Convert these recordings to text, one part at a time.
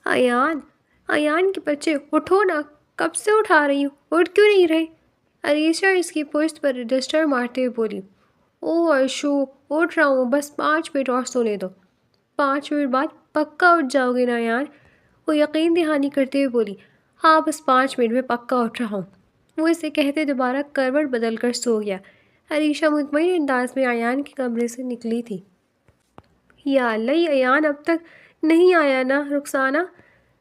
ایان ایان کے بچے اٹھو نا، کب سے اٹھا رہی ہوں، اٹھ کیوں نہیں رہے؟ علیشا اس کی پشت پر رجسٹر مارتے ہوئے بولی۔ او ارشو، اٹھ رہا ہوں، بس 5 منٹ اور سونے دو۔ 5 منٹ بعد پکا اٹھ جاؤ گے نا ایان؟ وہ یقین دہانی کرتے ہوئے بولی۔ ہاں بس 5 منٹ میں پکا اٹھ رہا ہوں۔ وہ اسے کہتے دوبارہ کروٹ بدل کر سو گیا۔ علیشا مطمئن انداز میں ایان کے کمرے سے نکلی تھی۔ یا اللہ، یہ ایان اب تک نہیں آیا نا رخسانہ؟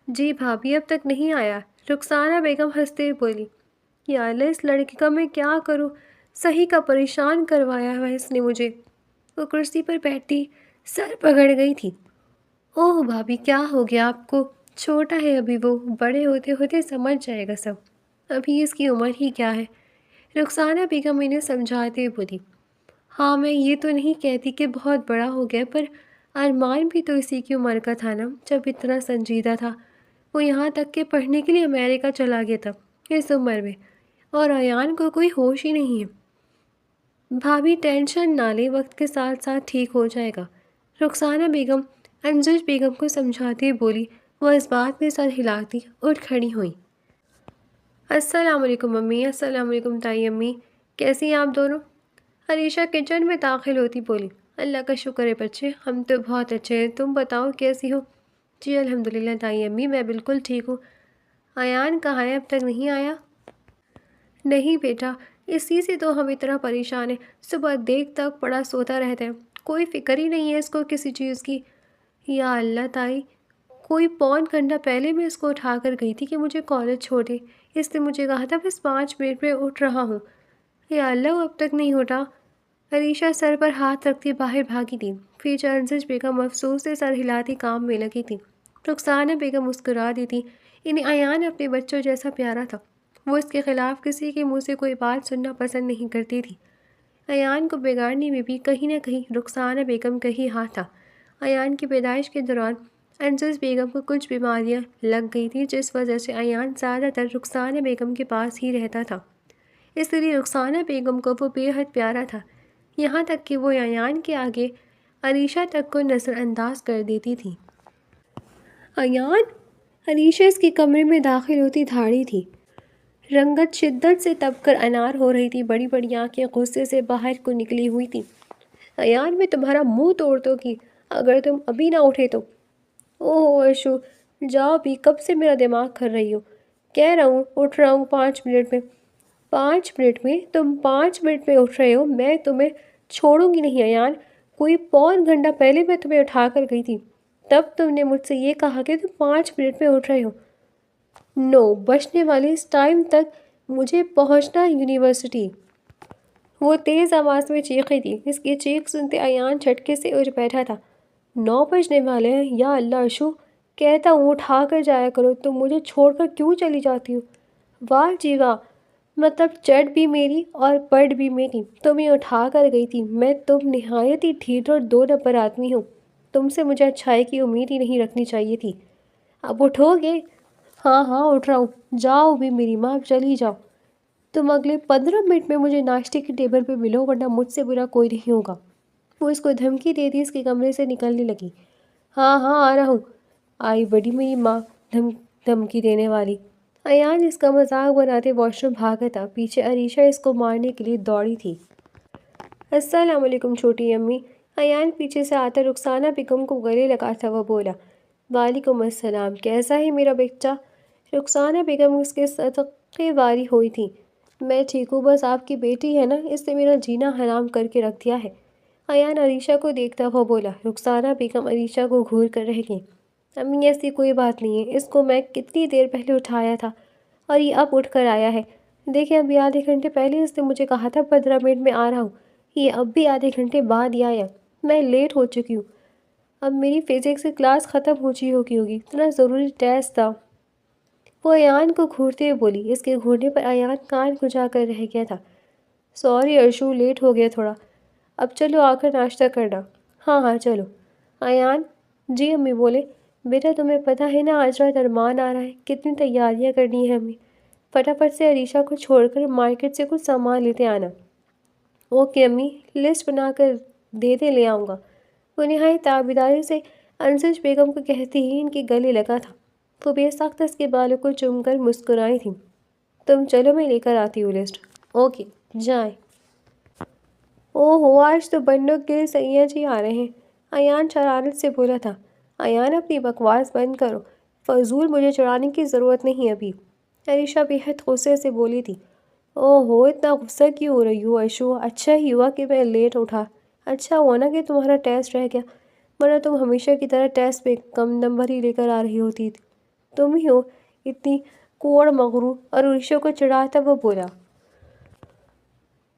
جی بھابھی اب تک نہیں آیا، رخسانہ بیگم ہنستے ہوئے بولی۔ یا اللہ، اس لڑکے کا میں کیا کروں، صحیح کا پریشان کروایا ہے اس نے مجھے۔ وہ کرسی پر بیٹھی سر پکڑ گئی تھی۔ اوہ بھابھی کیا ہو گیا آپ کو؟ چھوٹا ہے ابھی، وہ بڑے ہوتے ہوتے سمجھ جائے گا سب، ابھی اس کی عمر ہی کیا ہے؟ رخسانہ بیگم انہیں سمجھاتے ہوئے بولی۔ ہاں میں یہ تو نہیں کہتی کہ بہت بڑا ہو گیا، پر ارمان بھی تو اسی کی عمر کا تھا نا جب اتنا سنجیدہ تھا۔ وہ یہاں تک کہ پڑھنے کے لیے امریکہ چلا گیا تھا اس عمر میں، اور ایان کو کوئی ہوش ہی نہیں ہے۔ بھابھی ٹینشن نہ لے، وقت کے ساتھ ساتھ ٹھیک ہو جائے گا، رخسانہ بیگم انجش بیگم کو سمجھاتی بولی۔ وہ اس بات میں سر ہلاتی اٹھ کھڑی ہوئی۔ السلام علیکم امی، السلام علیکم تائی امی، کیسی ہیں آپ دونوں؟ علیشا کچن میں داخل ہوتی بولی۔ اللہ کا شکر ہے بچے، ہم تو بہت اچھے ہیں، تم بتاؤ کیسی ہو؟ جی الحمدللہ تائی امی، میں بالکل ٹھیک ہوں۔ ایان کہاں ہے، اب تک نہیں آیا؟ نہیں بیٹا، اسی سے تو ہم اتنا پریشان ہیں، صبح دیکھ تک پڑا سوتا رہتا ہے، کوئی فکر ہی نہیں ہے اس کو کسی چیز کی۔ یا اللہ تائی، کوئی پون گھنٹہ پہلے میں اس کو اٹھا کر گئی تھی کہ مجھے کالج چھوڑے، اس نے مجھے کہا تھا بس 5 منٹ میں اٹھ رہا ہوں۔ یا اللہ، وہ اب تک نہیں اٹھا۔ علیشا سر پر ہاتھ رکھتی باہر بھاگی تھی۔ فیچر انجش بیگم افسوس سے سر ہلاتی کام میں لگی تھی۔ رخسانہ بیگم مسکرا دی تھی، انہیں ایان اپنے بچوں جیسا پیارا تھا، وہ اس کے خلاف کسی کے منہ سے کوئی بات سننا پسند نہیں کرتی تھی۔ ایان کو بگاڑنے میں بھی کہیں نہ کہیں رخسانہ بیگم کا ہی ہاتھ تھا۔ ایان کی پیدائش کے دوران انجش بیگم کو کچھ بیماریاں لگ گئی تھیں، جس وجہ سے ایان زیادہ تر رخسانہ بیگم کے پاس ہی رہتا تھا، اس لیے رخسانہ بیگم کو وہ بے حد پیارا تھا، یہاں تک کہ وہ ایان کے آگے علیشا تک کو نظر انداز کر دیتی تھی۔ ایان؟ علیشا اس کے کمرے میں داخل ہوتی دھاڑی تھی، رنگت شدت سے تپ کر انار ہو رہی تھی، بڑی بڑی آنکھیں غصے سے باہر کو نکلی ہوئی تھیں۔ ایان میں تمہارا منہ توڑ دو گی اگر تم ابھی نہ اٹھے تو۔ اوہ ارشو، جاؤ بھی، کب سے میرا دماغ کھر رہی ہو، کہہ رہا ہوں اٹھ رہا ہوں 5 منٹ میں۔ 5 منٹ میں؟ تم 5 منٹ میں اٹھ رہے ہو؟ میں تمہیں چھوڑوں گی نہیں ایان، کوئی پون گھنٹہ پہلے میں تمہیں اٹھا کر گئی تھی، تب تم نے مجھ سے یہ کہا کہ تم 5 منٹ میں اٹھ رہے ہو۔ نو بچنے والے، اس ٹائم تک مجھے پہنچنا یونیورسٹی۔ وہ تیز آواز میں چیخی تھی، اس کی چیخ سنتے ایان جھٹکے سے اٹھ بیٹھا تھا۔ 9 بجنے والے ہیں، یا اللہ ارشو، کہتا ہوں اٹھا کر جایا کرو، تم مجھے چھوڑ کر کیوں چلی جاتی ہو؟ واہ جی واہ، مطلب چڑھ بھی میری اور پڑھ بھی میری، تمہیں اٹھا کر گئی تھی میں، تم نہایت ہی ڈھیٹ اور 2 نمبر آدمی ہو، تم سے مجھے اچھائی کی امید ہی نہیں رکھنی چاہیے تھی۔ اب اٹھو گے؟ ہاں ہاں اٹھ رہا ہوں، جاؤ بھی میری ماں، اب چلی جاؤ، تم اگلے 15 منٹ میں مجھے ناشتے کی ٹیبل پہ ملو، ورنہ مجھ سے برا کوئی نہیں ہوگا۔ وہ اس کو دھمکی دیتی اس کے کمرے سے نکلنے لگی۔ ہاں ہاں آ رہا ہوں، آئی بڑی میری ماں دھمکی دینے والی۔ ایان اس کا مذاق بناتے واش روم بھاگا تھا، پیچھے علیشا اس کو مارنے کے لیے دوڑی تھی۔ السلام علیکم چھوٹی امی، ایان پیچھے سے آتا رخسانہ بیگم کو گلے لگاتا ہوا بولا۔ وعلیکم السلام، کیسا ہے میرا بچہ؟ رخسانہ بیگم اس کے صدقے واری ہوئی تھی۔ میں ٹھیک ہوں، بس آپ کی بیٹی ہے نا، اس نے میرا جینا حرام کر کے رکھ دیا ہے، ایان علیشا کو دیکھتا ہوا بولا۔ رخسانہ بیگم علیشا کو گھور کر رہ گئی۔ امی ایسی کوئی بات نہیں ہے، اس کو میں کتنی دیر پہلے اٹھایا تھا اور یہ اب اٹھ کر آیا ہے، دیکھیں ابھی آدھے گھنٹے پہلے اس نے مجھے کہا تھا 15 منٹ میں آ رہا ہوں، یہ اب بھی آدھے گھنٹے بعد ہی آیا، میں لیٹ ہو چکی ہوں، اب میری فزکس کی کلاس ختم ہو چکی ہوگی، اتنا ضروری ٹیسٹ تھا۔ وہ ایان کو گھورتے ہوئے بولی، اس کے گھورنے پر ایان کان کھجا کر رہ گیا تھا۔ سوری ارشو، لیٹ ہو گیا تھوڑا، اب چلو آ کر ناشتہ کرنا۔ ہاں ہاں چلو۔ ایان؟ جی امی بولے۔ بیٹا تمہیں پتہ ہے نا آج رات ارمان آ رہا ہے، کتنی تیاریاں کرنی ہیں ہمیں، فٹافٹ سے علیشا کو چھوڑ کر مارکیٹ سے کچھ سامان لیتے آنا۔ اوکے امی، لسٹ بنا کر دے لے آؤں گا۔ وہ نہایت تابیداری سے انجش بیگم کو کہتی ہی ان کے گلے لگا تھا۔ وہ بے سخت اس کے بالوں کو چوم کر مسکرائی تھی۔ تم چلو، میں لے کر آتی ہوں لسٹ۔ اوکے، جائیں۔ اوہ، آج تو بنوں کے سیاح جی آ رہے ہیں، ایان شرارت سے بولا تھا۔ ایان، اپنی بکواس بند کرو، فضول مجھے چڑھانے کی ضرورت نہیں ابھی، عریشہ بے حد غصے سے بولی تھی۔ اوہ، اتنا غصہ کیوں ہو رہی ہو ایشو؟ اچھا ہی ہوا کہ میں لیٹ اٹھا، اچھا ہوا نا کہ تمہارا ٹیسٹ رہ گیا، ورنہ تم ہمیشہ کی طرح ٹیسٹ پہ کم نمبر ہی لے کر آ رہی ہوتی۔ تم ہی ہو اتنی کوڑ مغرو، اور عریشہ کو چڑھاتا وہ بولا۔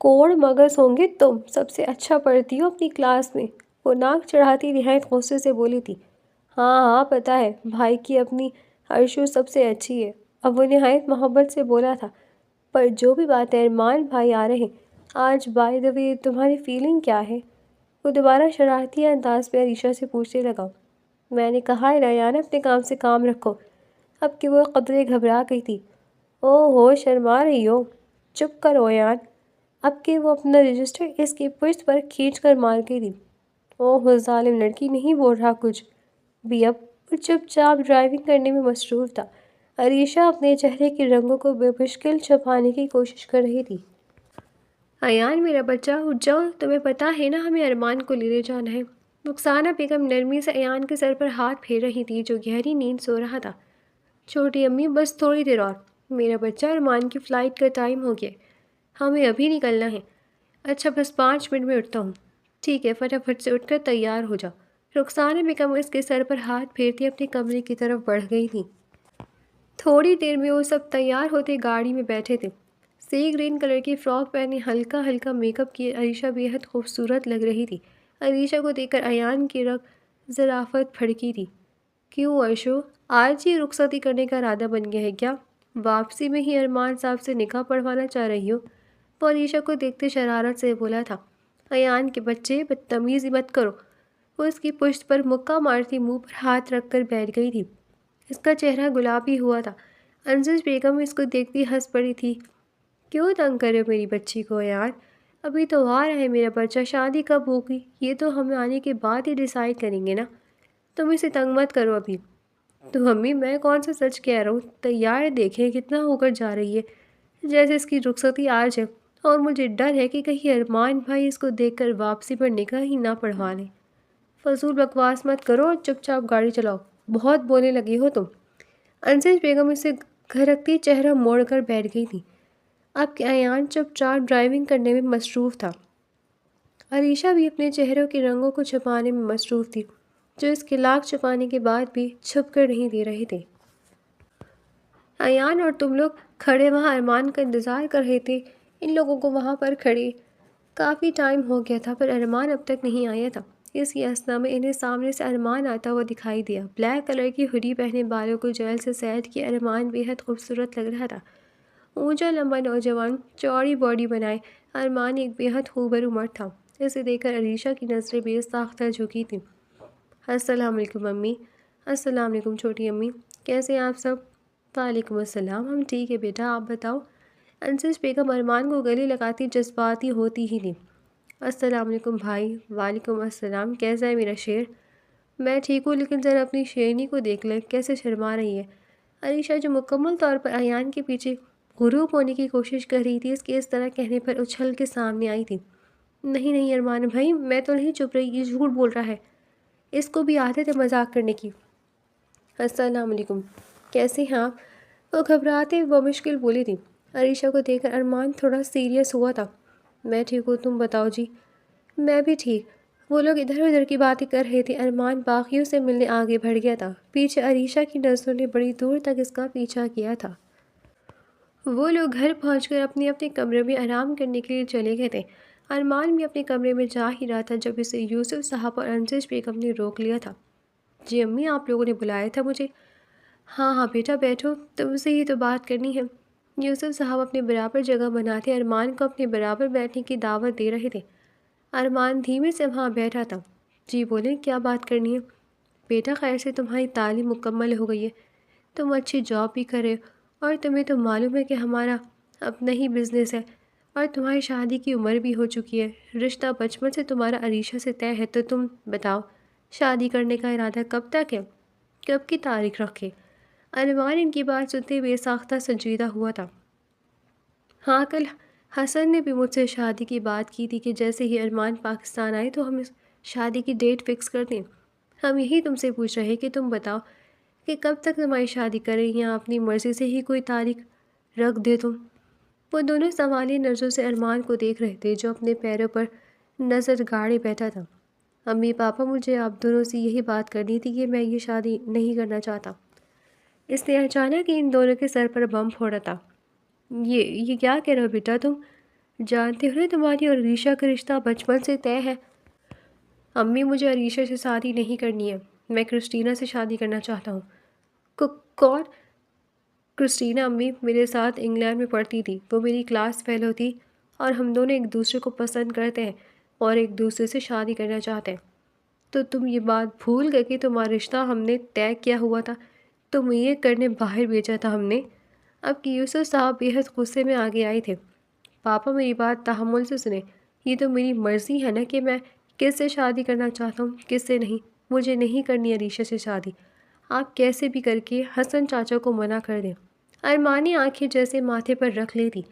کوڑ مغز ہوں گے تم، سب سے اچھا پڑھتی ہو اپنی کلاس میں، وہ ناک چڑھاتی نہایت غصے سے بولی تھی۔ ہاں ہاں پتہ ہے، بھائی کی اپنی ارشو سب سے اچھی ہے، اب وہ نہایت محبت سے بولا تھا۔ پر جو بھی بات ہے، ارمان بھائی آ رہے ہیں آج، بائی دا وے تمہاری فیلنگ کیا ہے؟ وہ دوبارہ شرارتی انداز میں عریشہ سے پوچھنے لگا۔ میں نے کہا ہے ریان، اپنے کام سے کام رکھو، اب کہ وہ قدرے گھبرا گئی تھی۔ اوہ ہو، شرما رہی ہو، چپ کرو ایان، اب کہ وہ اپنا رجسٹر اس کی پشت پر کھینچ کر مار گئی تھی۔ اوہ ظالم لڑکی، نہیں بول رہا کچھ بھی اب، وہ چپ چاپ ڈرائیونگ کرنے میں مصروف تھا۔ عریشہ اپنے چہرے کے رنگوں کو بے مشکل چھپانے کی کوشش کر رہی تھی۔ ایان میرا بچہ، اٹھ جاؤ، تمہیں پتہ ہے نا ہمیں ارمان کو لینے جانا ہے۔ رخسانہ بیگم نرمی سے ایان کے سر پر ہاتھ پھیر رہی تھی جو گہری نیند سو رہا تھا۔ چھوٹی امی، بس تھوڑی دیر اور، میرا بچہ، ارمان کی فلائٹ کا ٹائم ہو گیا، ہمیں ابھی نکلنا ہے۔ اچھا، بس 5 منٹ میں اٹھتا ہوں۔ ٹھیک ہے، فٹافٹ سے اٹھ کر تیار ہو جا۔ رخسانہ بیگم اس کے سر پر ہاتھ پھیرتی اپنے کمرے کی طرف بڑھ گئی تھی۔ تھوڑی دیر میں وہ سب تیار ہوتے گاڑی میں بیٹھے تھے۔ سی گرین کلر کی فراک پہنے ہلکا ہلکا میک اپ کیے عریشہ بے حد خوبصورت لگ رہی تھی۔ عریشہ کو دیکھ کر ایان کی رگ ظرافت پھڑکی تھی۔ کیوں ایشو، آج ہی رخصتی کرنے کا ارادہ بن گیا ہے کیا؟ واپسی میں ہی ارمان صاحب سے نکاح پڑھوانا چاہ رہی ہو؟ وہ عریشہ کو دیکھتے شرارت سے بولا تھا۔ ایان کے بچے، بدتمیزی مت کرو۔ وہ اس کی پشت پر مکہ مارتی منہ پر ہاتھ رکھ کر بیٹھ گئی تھی۔ اس کا چہرہ گلابی ہوا تھا۔ انجز بیگم اس کو دیکھتی ہنس پڑی تھی۔ کیوں تنگ کرے میری بچی کو ایان؟ ابھی تو آ رہا ہے میرا بچہ، شادی کب ہوگی یہ تو ہم آنے کے بعد ہی ڈیسائیڈ کریں گے نا، تم اسے تنگ مت کرو ابھی۔ تو امی، میں کون سا سچ کہہ رہا ہوں، تیار دیکھیں کتنا ہو کر جا رہی ہے، جیسے اس کی رخصتی آج ہے، اور مجھے ڈر ہے کہ کہیں ارمان بھائی اس کو دیکھ کر واپسی پر نکاح ہی نہ پڑھوا لیں۔ فضول بکواس مت کرو اور چپ چاپ گاڑی چلاؤ، بہت بولنے لگی ہو تم۔ انجز بیگم اسے گھرکتی چہرہ موڑ کر بیٹھ گئی تھی۔ اب کہ ایان چپ چاپ ڈرائیونگ کرنے میں مصروف تھا، عریشہ بھی اپنے چہروں کے رنگوں کو چھپانے میں مصروف تھی، جو اس کے لاکھ چھپانے کے بعد بھی چھپ کر نہیں دے رہے تھے۔ ایان اور تم لوگ کھڑے وہاں ارمان کا انتظار کر رہے تھے، ان لوگوں کو وہاں پر کھڑے کافی ٹائم ہو گیا تھا، پر ارمان اب تک نہیں آیا تھا۔ اسی اثنا میں انہیں سامنے سے ارمان آتا ہوا دکھائی دیا۔ بلیک کلر کی ہوڈی پہنے، بالوں کو جیل سے سیٹ کیا ارمان بے حد خوبصورت لگ رہا تھا۔ اونچا لمبا نوجوان، چوڑی باڈی بنائے ارمان ایک بے حد خوبصورت مرد تھا۔ اسے دیکھ کر عریشہ کی نظریں بے ساختہ جھکی تھیں۔ السلام علیکم امی۔ السلام علیکم چھوٹی امی، کیسے ہیں آپ سب؟ وعلیکم السلام، ہم ٹھیک ہے بیٹا، آپ بتاؤ؟ انجز بیگم ارمان کو گلے لگاتی جذباتی ہوتی ہی تھی۔ السلام علیکم بھائی۔ وعلیکم السلام، کیسا ہے میرا شیر؟ میں ٹھیک ہوں، لیکن ذرا اپنی شیرنی کو دیکھ لیں کیسے شرما رہی ہے۔ عریشہ جو مکمل طور پر ایان کے پیچھے غروب ہونے کی کوشش کر رہی تھی، اس کے اس طرح کہنے پر اچھل کے سامنے آئی تھی۔ نہیں نہیں ارمان بھائی، میں تو نہیں چپ رہی، یہ جھوٹ بول رہا ہے، اس کو بھی عادت ہے مذاق کرنے کی۔ السلام علیکم، کیسے ہیں آپ؟ وہ گھبراتے بمشکل بولی تھی۔ عریشہ کو دیکھ کر ارمان تھوڑا سیریس ہوا تھا۔ میں ٹھیک ہوں، تم بتاؤ جی؟ میں بھی ٹھیک۔ وہ لوگ ادھر ادھر کی باتیں کر رہے تھے۔ ارمان باقیوں سے ملنے آگے بڑھ گیا تھا، پیچھے عریشہ کی نظروں نے بڑی دور تک اس کا پیچھا کیا تھا۔ وہ لوگ گھر پہنچ کر اپنے اپنے کمرے میں آرام کرنے کے لیے چلے گئے تھے۔ ارمان بھی اپنے کمرے میں جا ہی رہا تھا جب اسے یوسف صاحب اور انجز بیگم نے روک لیا تھا۔ جی امی، آپ لوگوں نے بلایا تھا مجھے؟ ہاں ہاں بیٹا بیٹھو، تم سے ہی تو بات کرنی ہے۔ یوسف صاحب اپنے برابر جگہ بناتے ارمان کو اپنے برابر بیٹھنے کی دعوت دے رہے تھے۔ ارمان دھیمے سے وہاں بیٹھا تھا۔ جی بولیں، کیا بات کرنی ہے؟ بیٹا خیر سے تمہاری تعلیم مکمل ہو گئی ہے، تم اچھی جاب بھی کر رہے ہو، اور تمہیں تو معلوم ہے کہ ہمارا اپنا ہی بزنس ہے، اور تمہاری شادی کی عمر بھی ہو چکی ہے، رشتہ بچپن سے تمہارا عریشہ سے طے ہے، تو تم بتاؤ شادی کرنے کا ارادہ کب تک ہے؟ کب کی تاریخ رکھے؟ ارمان ان کی بات سنتے ہوئے ساختہ سنجیدہ ہوا تھا۔ ہاں، کل حسن نے بھی مجھ سے شادی کی بات کی تھی کہ جیسے ہی ارمان پاکستان آئے تو ہم اس شادی کی ڈیٹ فکس کر دیں۔ ہم یہی تم سے پوچھ رہے کہ تم بتاؤ کہ کب تک تمہاری شادی کریں یا اپنی مرضی سے ہی کوئی تاریخ رکھ دے تم۔ وہ دونوں سوالیہ نظروں سے ارمان کو دیکھ رہے تھے جو اپنے پیروں پر نظر گاڑے بیٹھا تھا۔ امی پاپا، مجھے آپ دونوں سے یہی بات کرنی تھی کہ میں یہ شادی نہیں کرنا چاہتا۔ اس نے اچانک ان دونوں کے سر پر بم پھوڑا تھا۔ یہ کیا کہہ رہے ہو بیٹا تم؟ جانتے ہو نا تمہاری اور عریشہ کا رشتہ بچپن سے طے ہے۔ امی، مجھے عریشہ سے شادی نہیں کرنی ہے، میں کرسٹینا سے شادی کرنا چاہتا ہوں۔ کون؟ کرسٹینا امی میرے ساتھ انگلینڈ میں پڑھتی تھی، وہ میری کلاس فیلو تھی اور ہم دونوں ایک دوسرے کو پسند کرتے ہیں اور ایک دوسرے سے شادی کرنا چاہتے ہیں۔ تو تم یہ بات بھول گئے کہ تمہارا رشتہ ہم نے طے کیا ہوا تھا، تم یہ کرنے باہر بھیجا تھا ہم نے۔ اب کہ یوسف صاحب بے حد غصے میں آگے آئے تھے۔ پاپا، میری بات تحمل سے سنیں، یہ تو میری مرضی ہے نا کہ میں کس سے شادی کرنا چاہتا ہوں کس سے نہیں۔ مجھے نہیں کرنی عریشہ سے شادی، آپ کیسے بھی کر کے حسن چاچا کو منع کر دیں۔ ارمان نے آنکھیں جیسے ماتھے پر رکھ لی تھی۔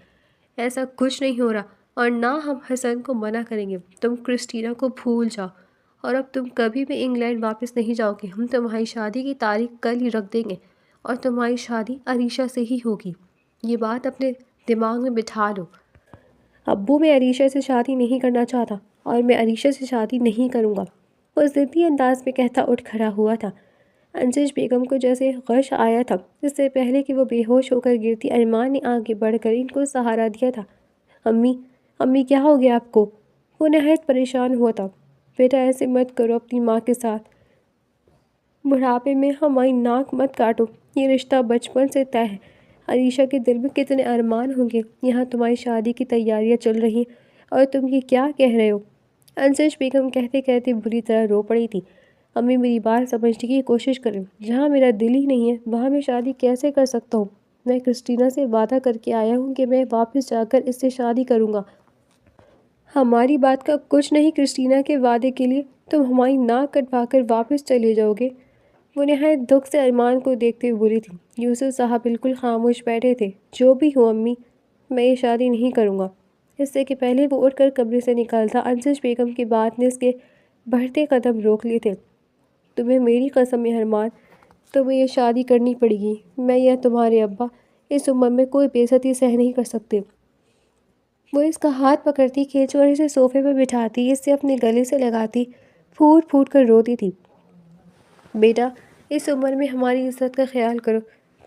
ایسا کچھ نہیں ہو رہا اور نہ ہم حسن کو منع کریں گے، تم کرسٹینا کو بھول جاؤ اور اب تم کبھی بھی انگلینڈ واپس نہیں جاؤ گے۔ ہم تمہاری شادی کی تاریخ کل ہی رکھ دیں گے اور تمہاری شادی عریشہ سے ہی ہوگی، یہ بات اپنے دماغ میں بٹھا لو۔ ابو، میں عریشہ سے شادی نہیں کرنا چاہتا اور میں عریشہ سے شادی نہیں کروں گا، وہ ضدی انداز میں کہتا اٹھ کھڑا ہوا تھا۔ انجش بیگم کو جیسے غش آیا تھا۔ اس سے پہلے کہ وہ بے ہوش ہو کر گرتی، ارمان نے آگے بڑھ کر ان کو سہارا دیا تھا۔ امی کیا ہو گیا آپ کو؟ وہ نہایت پریشان ہوا تھا۔ بیٹا ایسے مت کرو اپنی ماں کے ساتھ، بڑھاپے میں ہماری ناک مت کاٹو، یہ رشتہ بچپن سے طے ہے۔ عریشہ کے دل میں کتنے ارمان ہوں گے، یہاں تمہاری شادی کی تیاریاں چل رہی ہیں اور تم یہ کیا کہہ رہے ہو؟ انجش بیگم کہتے کہتے بری طرح رو پڑی تھی۔ امی، میری بات سمجھنے کی کوشش کریں، جہاں میرا دل ہی نہیں ہے وہاں میں شادی کیسے کر سکتا ہوں؟ میں کرسٹینا سے وعدہ کر کے آیا ہوں کہ میں واپس جا کر اس سے شادی کروں گا۔ ہماری بات کا کچھ نہیں کرسٹینا کے وعدے کے لیے تم ہماری ناک کٹوا کر واپس چلے جاؤ گے؟ وہ نہایت دکھ سے ارمان کو دیکھتے ہوئے بولی تھی۔ یوسف صاحب بالکل خاموش بیٹھے تھے۔ جو بھی ہو امی، میں یہ شادی نہیں کروں گا۔ اس سے کہ پہلے وہ اٹھ کر کمرے سے نکلتا، انجش بیگم کی بات نے اس کے بڑھتے قدم روک لیے تھے۔ تمہیں میری قسم ہے ارمان، تمہیں یہ شادی کرنی پڑے گی، میں یا تمہارے ابا اس عمر میں کوئی بے عزتی سہ نہیں کر سکتے۔ وہ اس کا ہاتھ پکڑتی، کھینچ کر اسے صوفے پر بٹھاتی، اس سے اپنے گلے سے لگاتی، پھوٹ پھوٹ کر روتی تھی۔ بیٹا، اس عمر میں ہماری عزت کا خیال کرو،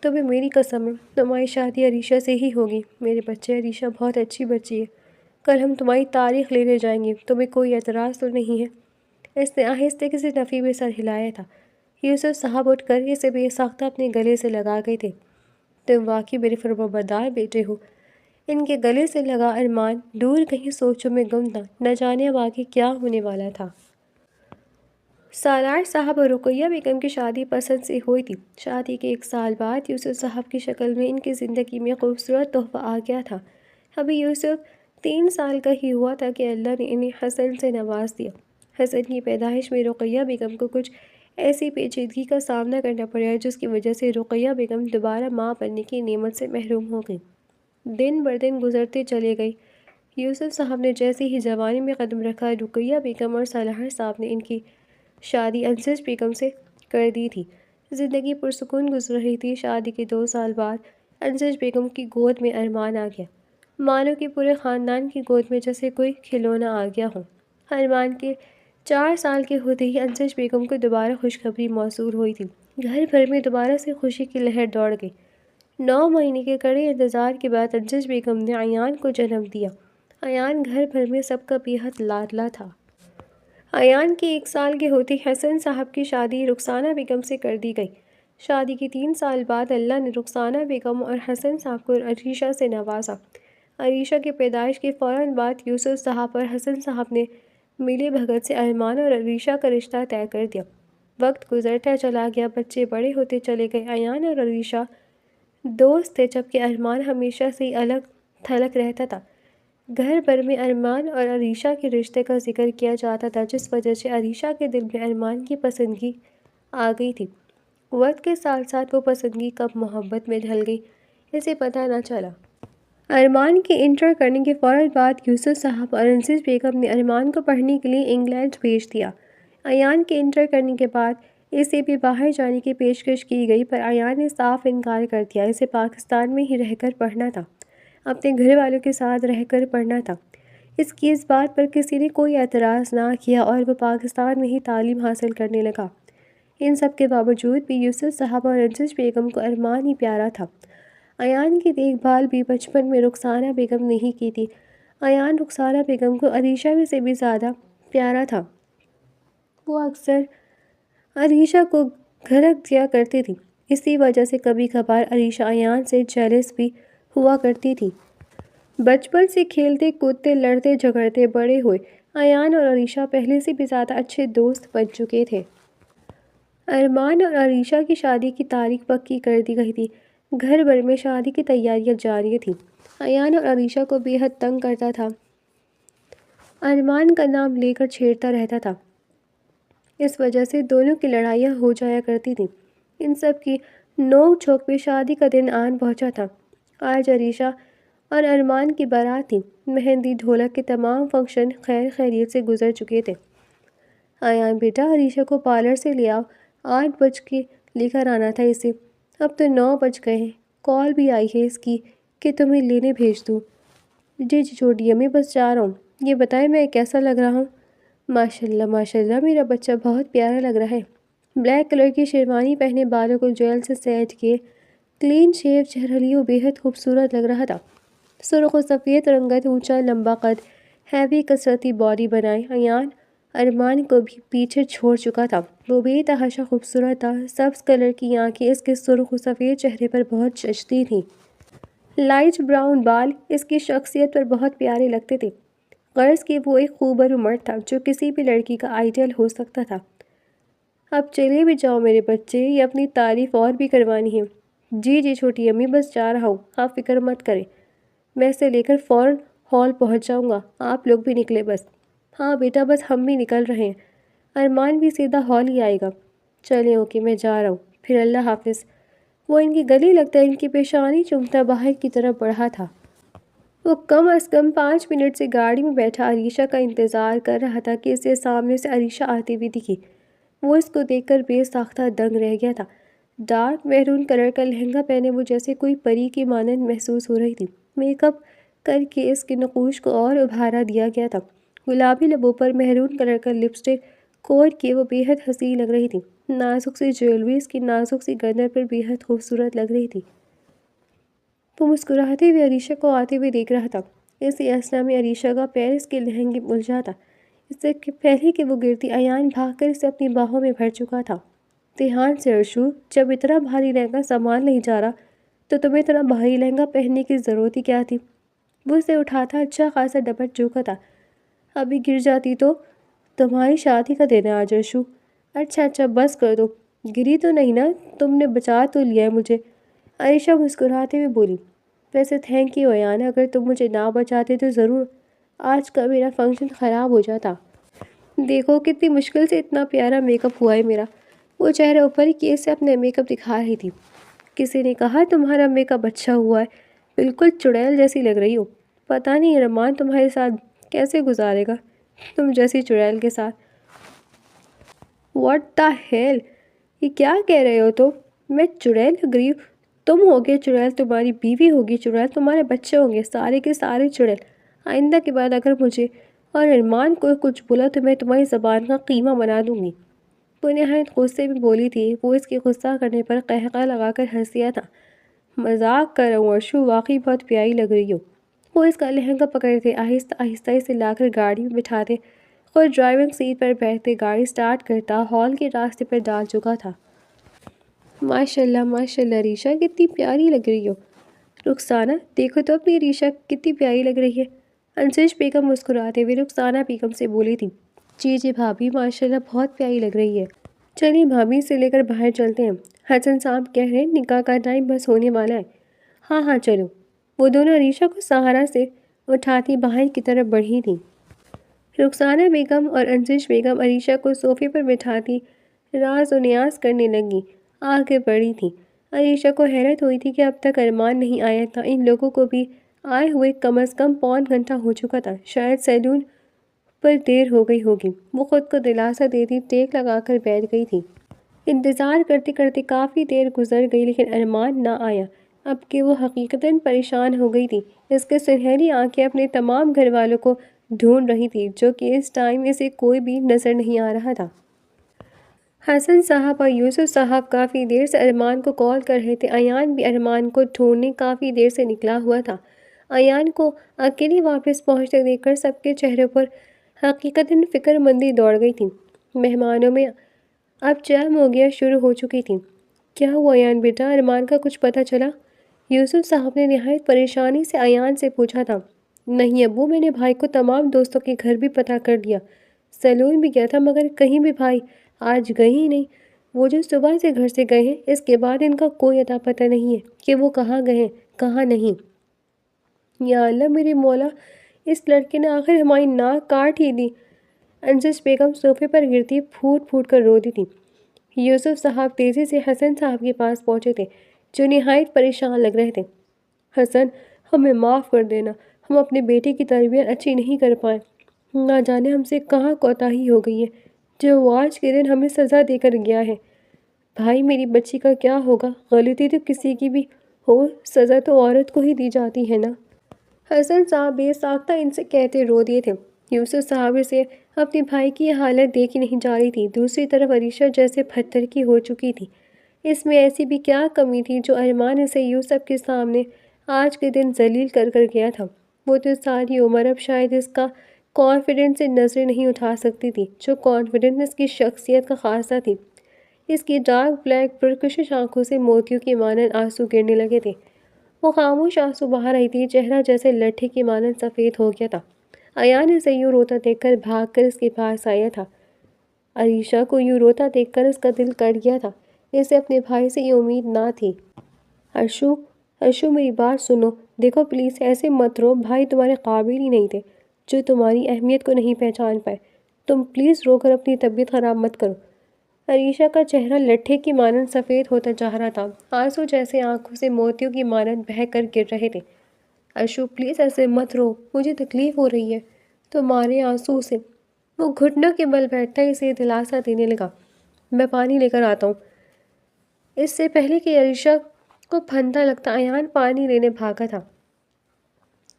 تمہیں میری قسم ہے تمہاری شادی عریشہ سے ہی ہوگی۔ میرے بچے، عریشہ بہت اچھی بچی ہے، کل ہم تمہاری تاریخ لینے جائیں گے، تمہیں کوئی اعتراض تو نہیں ہے؟ اس نے آہستہ کسی نفی میں سر ہلایا تھا۔ یوسف صاحب اٹھ کر اسے بے ساختہ اپنے گلے سے لگا گئے تھے۔ تم واقعی میرے فرمانبردار بیٹے ہو۔ ان کے گلے سے لگا ارمان دور کہیں سوچوں میں گم تھا، نہ جانے اب آگے کیا ہونے والا تھا۔ سالار صاحب اور رقیہ بیگم کی شادی پسند سے ہوئی تھی۔ شادی کے 1 سال بعد یوسف صاحب کی شکل میں ان کی زندگی میں خوبصورت تحفہ آ گیا تھا۔ ابھی یوسف 3 سال کا ہی ہوا تھا کہ اللہ نے انہیں حسن سے نواز دیا۔ حسن کی پیدائش میں رقیہ بیگم کو کچھ ایسی پیچیدگی کا سامنا کرنا پڑا جس کی وجہ سے رقیہ بیگم دوبارہ ماں بننے کی نعمت سے محروم ہو گئی۔ دن بر دن گزرتے چلے گئے۔ یوسف صاحب نے جیسے ہی جوانی میں قدم رکھا، رقیہ بیگم اور سالار صاحب نے ان کی شادی انجش بیگم سے کر دی تھی۔ زندگی پرسکون گزر رہی تھی۔ شادی کے 2 سال بعد انجش بیگم کی گود میں ارمان آ گیا، مانو کہ پورے خاندان کی گود میں جیسے کوئی کھلونا آ گیا ہو۔ ارمان کے 4 سال کے ہوتے ہی انجش بیگم کو دوبارہ خوشخبری موصول ہوئی تھی۔ گھر بھر میں دوبارہ سے خوشی کی لہر دوڑ گئی۔ 9 مہینے کے کڑے انتظار کے بعد انجش بیگم نے ایان کو جنم دیا۔ ایان گھر بھر میں سب کا بے حد لاڈلا تھا۔ ایان کے 1 سال کے ہوتے ہی حسن صاحب کی شادی رخسانہ بیگم سے کر دی گئی۔ شادی کے 3 سال بعد اللہ نے رخسانہ بیگم اور حسن صاحب کو عریشہ سے نوازا۔ عریشہ کی پیدائش کے فوراً بعد یوسف صاحب اور حسن صاحب نے ملی بھگت سے ارمان اور عریشہ کا رشتہ طے کر دیا۔ وقت گزرتا چلا گیا، بچے بڑے ہوتے چلے گئے۔ ایان اور عریشہ دوست تھے، جبکہ ارمان ہمیشہ سے ہی الگ تھلگ رہتا تھا۔ گھر بھر میں ارمان اور عریشہ کے رشتے کا ذکر کیا جاتا تھا، جس وجہ سے عریشہ کے دل میں ارمان کی پسندگی آ گئی تھی۔ وقت کے ساتھ ساتھ وہ پسندگی کب محبت میں ڈھل گئی اسے پتہ نہ چلا۔ ارمان کے انٹر کرنے کے فوراً بعد یوسف صاحب اور انسج بیگم نے ارمان کو پڑھنے کے لیے انگلینڈ بھیج دیا۔ ایان کے انٹر کرنے کے بعد اسے بھی باہر جانے کی پیشکش کی گئی، پر ایان نے صاف انکار کر دیا۔ اسے پاکستان میں ہی رہ کر پڑھنا تھا، اپنے گھر والوں کے ساتھ رہ کر پڑھنا تھا۔ اس بات پر کسی نے کوئی اعتراض نہ کیا اور وہ پاکستان میں ہی تعلیم حاصل کرنے لگا۔ ان سب کے باوجود بھی یوسف صاحب اور انسج بیگم کو ارمان ہی پیارا تھا۔ ایان کی دیکھ بھال بھی بچپن میں رخسانہ بیگم نے ہی کی تھی۔ ایان رخسانہ بیگم کو عریشہ سے بھی زیادہ پیارا تھا۔ وہ اکثر عریشہ کو گھرک دیا کرتی تھی، اسی وجہ سے کبھی کبھار عریشہ ایان سے جیلس بھی ہوا کرتی تھی۔ بچپن سے کھیلتے کودتے لڑتے جھگڑتے بڑے ہوئے ایان اور عریشہ پہلے سے بھی زیادہ اچھے دوست بن چکے تھے۔ ارمان اور عریشہ کی شادی کی تاریخ پکی کر دی گئی تھی۔ گھر بھر میں شادی کی تیاریاں جاری تھیں۔ ایان اور عریشہ کو بے حد تنگ کرتا تھا، ارمان کا نام لے کر چھیڑتا رہتا تھا۔ اس وجہ سے دونوں کی لڑائیاں ہو جایا کرتی تھیں۔ ان سب کی نوک جھوک پہ شادی کا دن آن پہنچا تھا۔ آج عریشہ اور ارمان کی بارات تھی۔ مہندی ڈھولک کے تمام فنکشن خیر خیریت سے گزر چکے تھے۔ ایان بیٹا عریشہ کو پارلر سے لے آؤ، 8 بج کے لے کر آنا تھا اسے، اب تو 9 بج گئے ہیں، کال بھی آئی ہے اس کی کہ تمہیں لینے بھیج دوں۔ جی چھوٹی امی بس جا رہا ہوں، یہ بتائیں میں کیسا لگ رہا ہوں؟ ماشاءاللہ میرا بچہ بہت پیارا لگ رہا ہے۔ بلیک کلر کی شیروانی پہنے، بالوں کو جیل سے سیٹ کیے، کلین شیو چہرہ لیے وہ بے حد خوبصورت لگ رہا تھا۔ سرخ و سفید رنگت، اونچا لمبا قد، ہیوی کسرتی باڈی بنائے ایان ارمان کو بھی پیچھے چھوڑ چکا تھا۔ وہ بے تحاشا خوبصورت تھا۔ سبز کلر کی آنکھیں اس کے سرخ و سفید چہرے پر بہت جچتی تھیں۔ لائٹ براؤن بال اس کی شخصیت پر بہت پیارے لگتے تھے۔ غرض کہ وہ ایک خوبرو مرد تھا جو کسی بھی لڑکی کا آئیڈیل ہو سکتا تھا۔ اب چلے بھی جاؤ میرے بچے، یہ اپنی تعریف اور بھی کروانی ہے۔ جی چھوٹی امی بس جا رہا ہوں، آپ فکر مت کریں، میں اسے لے کر فوراً ہال پہنچ جاؤں گا، آپ لوگ بھی نکلے بس۔ ہاں بیٹا بس ہم بھی نکل رہے ہیں، ارمان بھی سیدھا ہال ہی آئے گا۔ چلیں اوکے میں جا رہا ہوں، پھر اللہ حافظ۔ وہ ان کی گلی لگتا ان کی پیشانی چومتا باہر کی طرف بڑھا تھا۔ وہ کم از کم 5 منٹ سے گاڑی میں بیٹھا عریشہ کا انتظار کر رہا تھا کہ اسے سامنے سے عریشہ آتی ہوئی دکھی۔ وہ اس کو دیکھ کر بے ساختہ دنگ رہ گیا تھا۔ ڈارک میرون کلر کا لہنگا پہنے وہ جیسے کوئی پری کی مانند محسوس ہو رہی تھی۔ میک اپ کر کے اس کے نقوش کو اور ابھارا دیا گیا تھا۔ گلابی لبوں پر میرون کلر کا لپسٹک کوٹ کیے وہ بے حد حسین لگ رہی تھی۔ نازک سی جیولری اس کی نازک سی گردن پر بے حد خوبصورت لگ رہی تھی۔ وہ مسکراتے ہوئے عریشہ کو آتے ہوئے دیکھ رہا تھا۔ اسی اثنا میں عریشہ کا پیر اس کے لہنگے میں الجھا تھا۔ اس سے پہلے کہ وہ گرتی ایان بھاگ کر اسے اپنی باہوں میں بھر چکا تھا۔ دھیان سے ارشو، جب اتنا بھاری لہنگا سنبھال نہیں جا رہا تو تمہیں اتنا بھاری لہنگا پہننے کی ضرورت ہی کیا تھی؟ وہ اسے اٹھاتا اچھا خاصا ڈپٹ چکا تھا۔ ابھی گر جاتی تو تمہاری شادی کا دن ہے آج ارشو۔ اچھا بس کر دو، گری تو نہیں نا، تم نے بچا تو لیا ہے مجھے، عریشہ مسکراتے ہوئے بولی۔ ویسے تھینک یو ایان، اگر تم مجھے نہ بچاتے تو ضرور آج کا میرا فنکشن خراب ہو جاتا۔ دیکھو کتنی مشکل سے اتنا پیارا میک اپ ہوا ہے میرا۔ وہ چہرہ اوپر کیے سے اپنے میک اپ دکھا رہی تھی۔ کسی نے کہا تمہارا میک اپ اچھا ہوا ہے، بالکل چڑیل جیسی لگ رہی ہو۔ پتہ نہیں ارمان تمہارے ساتھ کیسے گزارے گا تم جیسی چڑیل کے ساتھ۔ واٹ دا ہیل، یہ کیا کہہ رہے ہو تم؟ میں چڑیل لگ رہی ہوں؟ تم ہوگے چڑیل، تمہاری بیوی ہوگی چڑیل، تمہارے بچے ہوں گے سارے کے سارے چڑیل۔ آئندہ کے بعد اگر مجھے اور ارمان کو کچھ بولا تو میں تمہاری زبان کا قیمہ بنا دوں گی۔ وہ نہایت غصے میں بولی تھی۔ وہ اس کے غصہ کرنے پر قہقہ لگا کر ہنس دیا تھا۔ مذاق کر رہا ہوں ارشو، واقعی بہت پیاری لگ رہی ہو۔ وہ اس کا لہنگا پکڑتے آہستہ آہستہ اسے لا کر گاڑی میں بٹھاتے، خود ڈرائیونگ سیٹ پر بیٹھتے گاڑی سٹارٹ کرتا ہال کے راستے پر ڈال چکا تھا۔ ماشاءاللہ عریشہ کتنی پیاری لگ رہی ہو۔ رخسانہ دیکھو تو اپنی عریشہ کتنی پیاری لگ رہی ہے۔ انسج بیگم مسکراتے ہوئے رخسانہ بیگم سے بولی تھی۔ جی بھابھی ماشاءاللہ بہت پیاری لگ رہی ہے۔ چلیے بھابھی سے لے کر باہر چلتے ہیں، حسن صاحب کہہ رہے ہیں نکاح کا ٹائم بس ہونے والا ہے۔ ہاں چلو۔ وہ دونوں عریشہ کو سہارا سے اٹھاتی باہر کی طرف بڑھی تھیں۔ رخسانہ بیگم اور انسج بیگم عریشہ کو صوفے پر بٹھاتی راز و نیاز کرنے لگی۔ آگے بڑھی تھیں۔ عریشہ کو حیرت ہوئی تھی کہ اب تک ارمان نہیں آیا تھا۔ ان لوگوں کو بھی آئے ہوئے کم از کم پون گھنٹہ ہو چکا تھا۔ شاید سیلون پر دیر ہو گئی ہوگی۔ وہ خود کو دلاسا دیتی ٹیک لگا کر بیٹھ گئی تھی۔ انتظار کرتے کرتے کافی دیر گزر گئی لیکن ارمان نہ آیا۔ اب کہ وہ حقیقتاً پریشان ہو گئی تھی۔ اس کے سنہری آنکھیں اپنے تمام گھر والوں کو ڈھونڈ رہی تھی جو کہ اس ٹائم اسے کوئی بھی نظر نہیں آ رہا تھا۔ حسن صاحب اور یوسف صاحب کافی دیر سے ارمان کو کال کر رہے تھے۔ ایان بھی ارمان کو ڈھونڈنے کافی دیر سے نکلا ہوا تھا۔ ایان کو اکیلی واپس پہنچتے دیکھ کر سب کے چہروں پر حقیقتاً فکر مندی دوڑ گئی تھی۔ مہمانوں میں اب چہم ہو گیا شروع ہو چکی تھی۔ کیا ہوا ایان بیٹا، ارمان کا کچھ پتہ چلا؟ یوسف صاحب نے نہایت پریشانی سے ایان سے پوچھا تھا۔ نہیں ابو، میں نے بھائی کو تمام دوستوں کے گھر بھی پتہ کر لیا، سیلون بھی گیا تھا، مگر کہیں بھی بھائی آج گئے ہی نہیں۔ وہ جو صبح سے گھر سے گئے ہیں اس کے بعد ان کا کوئی اتا پتہ نہیں ہے کہ وہ کہاں گئے ہیں کہاں نہیں۔ یا اللہ میری مولا، اس لڑکے نے آخر ہماری ناک کاٹ ہی دی۔ انجس بیگم صوفے پر گرتی پھوٹ پھوٹ کر روتی تھی۔ یوسف صاحب تیزی سے حسن صاحب کے پاس پہنچے تھے جو نہایت پریشان لگ رہے تھے۔ حسن، ہمیں معاف کر دینا، ہم اپنے بیٹے کی تربیت اچھی نہیں کر پائے۔ نہ جانے ہم سے کہاں کوتاہی ہو گئی ہے جو وہ آج کے دن ہمیں سزا دے کر گیا ہے۔ بھائی میری بچی کا کیا ہوگا؟ غلطی تو کسی کی بھی ہو، سزا تو عورت کو ہی دی جاتی ہے نا۔ حسن صاحب بے ساختہ ان سے کہتے رو دیے تھے۔ یوسف صاحب سے اپنے بھائی کی یہ حالت دیکھی نہیں جا رہی تھی۔ دوسری طرف عریشہ جیسے پتھر کی ہو چکی تھی۔ اس میں ایسی بھی کیا کمی تھی جو ارمان اسے یوسف کے سامنے آج کے دن ذلیل کر کر گیا تھا؟ وہ تو ساری عمر اب شاید اس کا کانفیڈنس سے نظریں نہیں اٹھا سکتی تھی جو کانفیڈنس اس کی شخصیت کا خاصہ تھی۔ اس کی ڈارک بلیک پرکشش آنکھوں سے موتیوں کی مانند آنسو گرنے لگے تھے۔ وہ خاموش آنسو بہا رہی تھی، چہرہ جیسے لٹھے کی مانند سفید ہو گیا تھا۔ ایان اسے یوں روتا دیکھ کر بھاگ کر اس کے پاس آیا تھا۔ عریشہ کو یوں روتا دیکھ کر اس کا دل کٹ گیا تھا۔ اسے اپنے بھائی سے یہ امید نہ تھی۔ ارشو میری بات سنو، دیکھو پلیز ایسے مت رو، بھائی تمہارے قابل ہی نہیں تھے جو تمہاری اہمیت کو نہیں پہچان پائے۔ تم پلیز رو کر اپنی طبیعت خراب مت کرو۔ عریشہ کا چہرہ لٹھے کی مانند سفید ہوتا جا رہا تھا۔ آنسو جیسے آنکھوں سے موتیوں کی مانند بہہ کر گر رہے تھے۔ ارشو پلیز ایسے مت رو، مجھے تکلیف ہو رہی ہے تمہارے آنسو سے۔ وہ گھٹنوں کے بل بیٹھتا اسے دلاسا دینے لگا۔ میں پانی لے کر آتا ہوں۔ اس سے پہلے کہ عریشہ کو پھندا لگتا ایان پانی لینے بھاگا تھا۔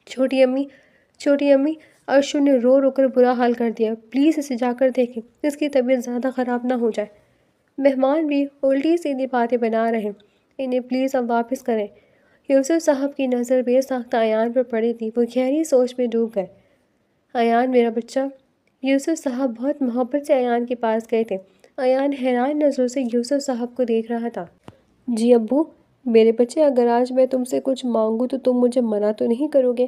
چھوٹی امی، ارشو نے رو رو کر برا حال کر دیا، پلیز اسے جا کر دیکھیں، اس کی طبیعت زیادہ خراب نہ ہو جائے۔ مہمان بھی الٹی سیدھی باتیں بنا رہے، انہیں پلیز اب واپس کریں۔ یوسف صاحب کی نظر بے ساختہ ایان پر پڑی تھی۔ وہ گہری سوچ میں ڈوب گئے۔ ایان میرا بچہ۔ یوسف صاحب بہت محبت سے ایان کے پاس گئے تھے۔ ایان حیران نظروں سے یوسف صاحب کو دیکھ رہا تھا۔ جی ابو، میرے بچے، اگر آج میں تم سے کچھ مانگوں تو تم مجھے منع تو نہیں کرو گے؟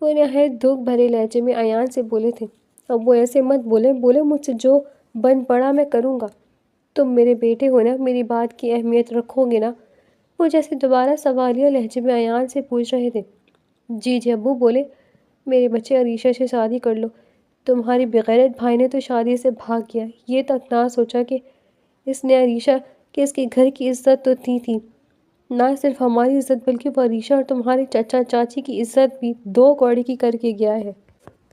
وہ نہایت دکھ بھرے لہجے میں ایان سے بولے تھے۔ ابو ایسے مت بولے مجھ سے جو بن پڑا میں کروں گا۔ تم میرے بیٹے ہو نا، میری بات کی اہمیت رکھو گے نا؟ وہ جیسے دوبارہ سوالیہ لہجے میں ایان سے پوچھ رہے تھے۔ جی ابو بولے، میرے بچے عریشہ سے شادی کر لو۔ تمہاری بغیرت بھائی نے تو شادی سے بھاگ گیا، یہ تک نہ سوچا کہ اس نے عریشہ کہ اس کے گھر کی عزت تو تھی نہ صرف ہماری عزت بلکہ وہ عریشہ اور تمہارے چچا چاچی کی عزت بھی دو کوڑی کی کر کے گیا ہے۔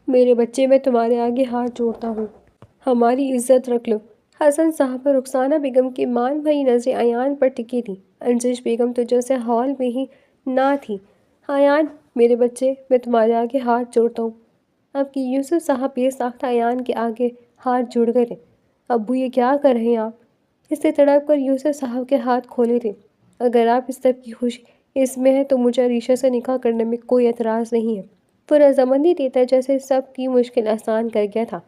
میرے بچے، میں تمہارے آگے ہاتھ جوڑتا ہوں، ہماری عزت رکھ لو۔ حسن صاحب اور رخسانہ بیگم کی مان بھری نظریں ایان پر ٹکی تھیں۔ انجش بیگم تو جیسے ہال میں ہی نہ تھی۔ ایان میرے بچے، میں تمہارے آگے ہاتھ جوڑتا ہوں۔ اب کہ یوسف صاحب بے ساختہ ایان کے آگے ہاتھ جوڑ گئے تھے۔ ابو یہ کیا کر رہے ہیں آپ؟ اس سے تڑپ کر یوسف صاحب کے ہاتھ کھولے تھے۔ اگر آپ اس سب کی خوشی اس میں ہے تو مجھے عریشہ سے نکاح کرنے میں کوئی اعتراض نہیں ہے۔ وہ رضامندی دیتا جیسے سب کی مشکل آسان کر گیا تھا۔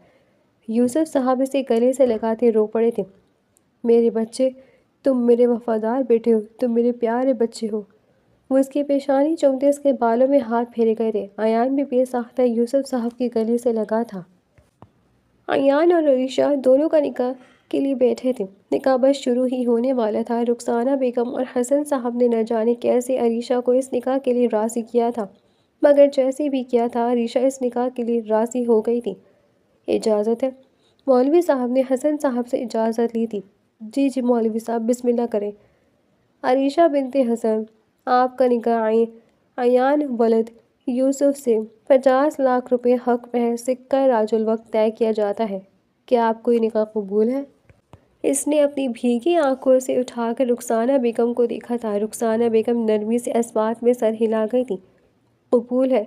یوسف صاحب اسے گلے سے لگاتے رو پڑے تھے۔ میرے بچے، تم میرے وفادار بیٹے ہو، تم میرے پیارے بچے ہو۔ وہ اس کی پیشانی چومتے اس کے بالوں میں ہاتھ پھیرے گئے تھے۔ ایان بھی بے ساختہ یوسف صاحب کے گلے سے لگا تھا۔ ایان اور عریشہ دونوں کا نکاح کے لیے بیٹھے تھے۔ نکاح بس شروع ہی ہونے والا تھا۔ رخسانہ بیگم اور حسن صاحب نے نہ جانے کیسے عریشہ کو اس نکاح کے لیے راضی کیا تھا، مگر جیسے بھی کیا تھا عریشہ اس نکاح کے لیے راضی ہو گئی تھی۔ اجازت ہے؟ مولوی صاحب نے حسن صاحب سے اجازت لی تھی۔ جی جی مولوی صاحب بسم اللہ کریں۔ عریشہ بنت حسن، آپ کا نکاح ایان ولد یوسف سے 50 لاکھ روپے حق مہر سکہ راج الوقت طے کیا جاتا ہے۔ کیا آپ کو یہ نکاح قبول ہے؟ اس نے اپنی بھیگی آنکھوں سے اٹھا کر رخسانہ بیگم کو دیکھا تھا۔ رخسانہ بیگم نرمی سے اس بات میں سر ہلا گئی تھی۔ قبول ہے،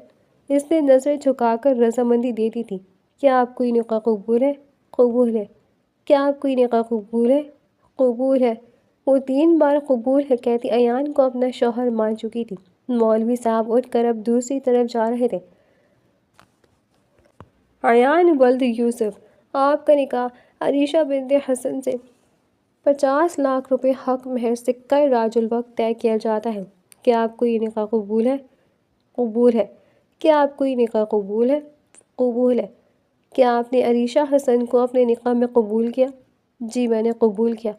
اس نے نظر جھکا کر رضامندی دے دی تھی۔ کیا آپ کو یہ نکاح قبول ہے؟ قبول ہے۔ کیا آپ کو یہ نکاح قبول ہے؟ قبول ہے۔ وہ 3 بار قبول ہے کہتی ایان کو اپنا شوہر مان چکی تھی۔ مولوی صاحب اٹھ کر اب دوسری طرف جا رہے تھے۔ ایان ولد یوسف، آپ کا نکاح عریشہ بنت حسن سے 50 لاکھ روپے حق مہر سکہ راج الوقت طے کیا جاتا ہے۔ کیا آپ کو یہ نکاح قبول ہے؟ قبول ہے۔ کیا آپ کو یہ نکاح قبول ہے؟ قبول ہے۔ کیا آپ نے عریشہ حسن کو اپنے نکاح میں قبول کیا؟ جی میں نے قبول کیا۔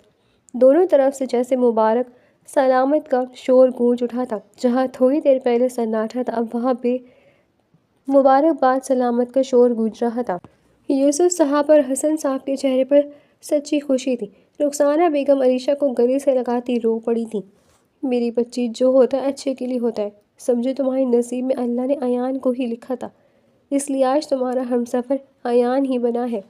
دونوں طرف سے جیسے مبارک سلامت کا شور گونج اٹھا تھا۔ جہاں تھوڑی دیر پہلے سناٹا تھا، اب وہاں پہ مبارکباد سلامت کا شور گونج رہا تھا۔ یوسف صاحب اور حسن صاحب کے چہرے پر سچی خوشی تھی۔ رخسانہ بیگم عریشہ کو گلے سے لگاتی رو پڑی تھی۔ میری بچی، جو ہوتا ہے اچھے کے لیے ہوتا ہے۔ سمجھو تمہارے نصیب میں اللہ نے ایان کو ہی لکھا تھا، اس لیے آج تمہارا ہمسفر ایان ہی بنا ہے۔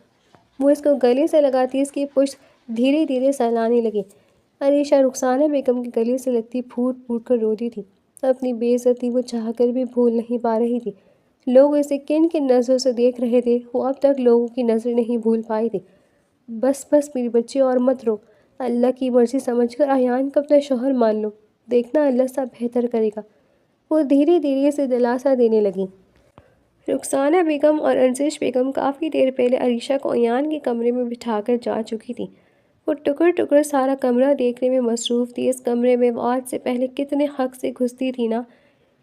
وہ اس کو گلے سے لگاتی اس کی پشت دھیرے دھیرے سہلانے لگی۔ عریشہ رخسانہ بیگم کے گلے سے لگتی پھوٹ پھوٹ کر روتی تھی۔ اپنی بے عزتی وہ چاہ کر بھی بھول نہیں پا رہی تھی۔ لوگ اسے کن کن نظروں سے دیکھ رہے تھے، وہ اب تک لوگوں کی نظریں نہیں بھول پائی تھی۔ بس بس میری بچی، اور مت رو۔ اللہ کی مرضی سمجھ کر ایان کو اپنا شوہر مان لو، دیکھنا اللہ سب بہتر کرے گا۔ وہ دھیرے دھیرے اسے دلاسا دینے لگی۔ رخسانہ بیگم اور انشش بیگم کافی دیر پہلے عریشہ کو ایان کے کمرے میں بٹھا کر جا چکی تھی۔ وہ ٹکر ٹکر سارا کمرہ دیکھنے میں مصروف تھی۔ اس کمرے میں وہ آج سے پہلے کتنے حق سے گھستی تھی نا،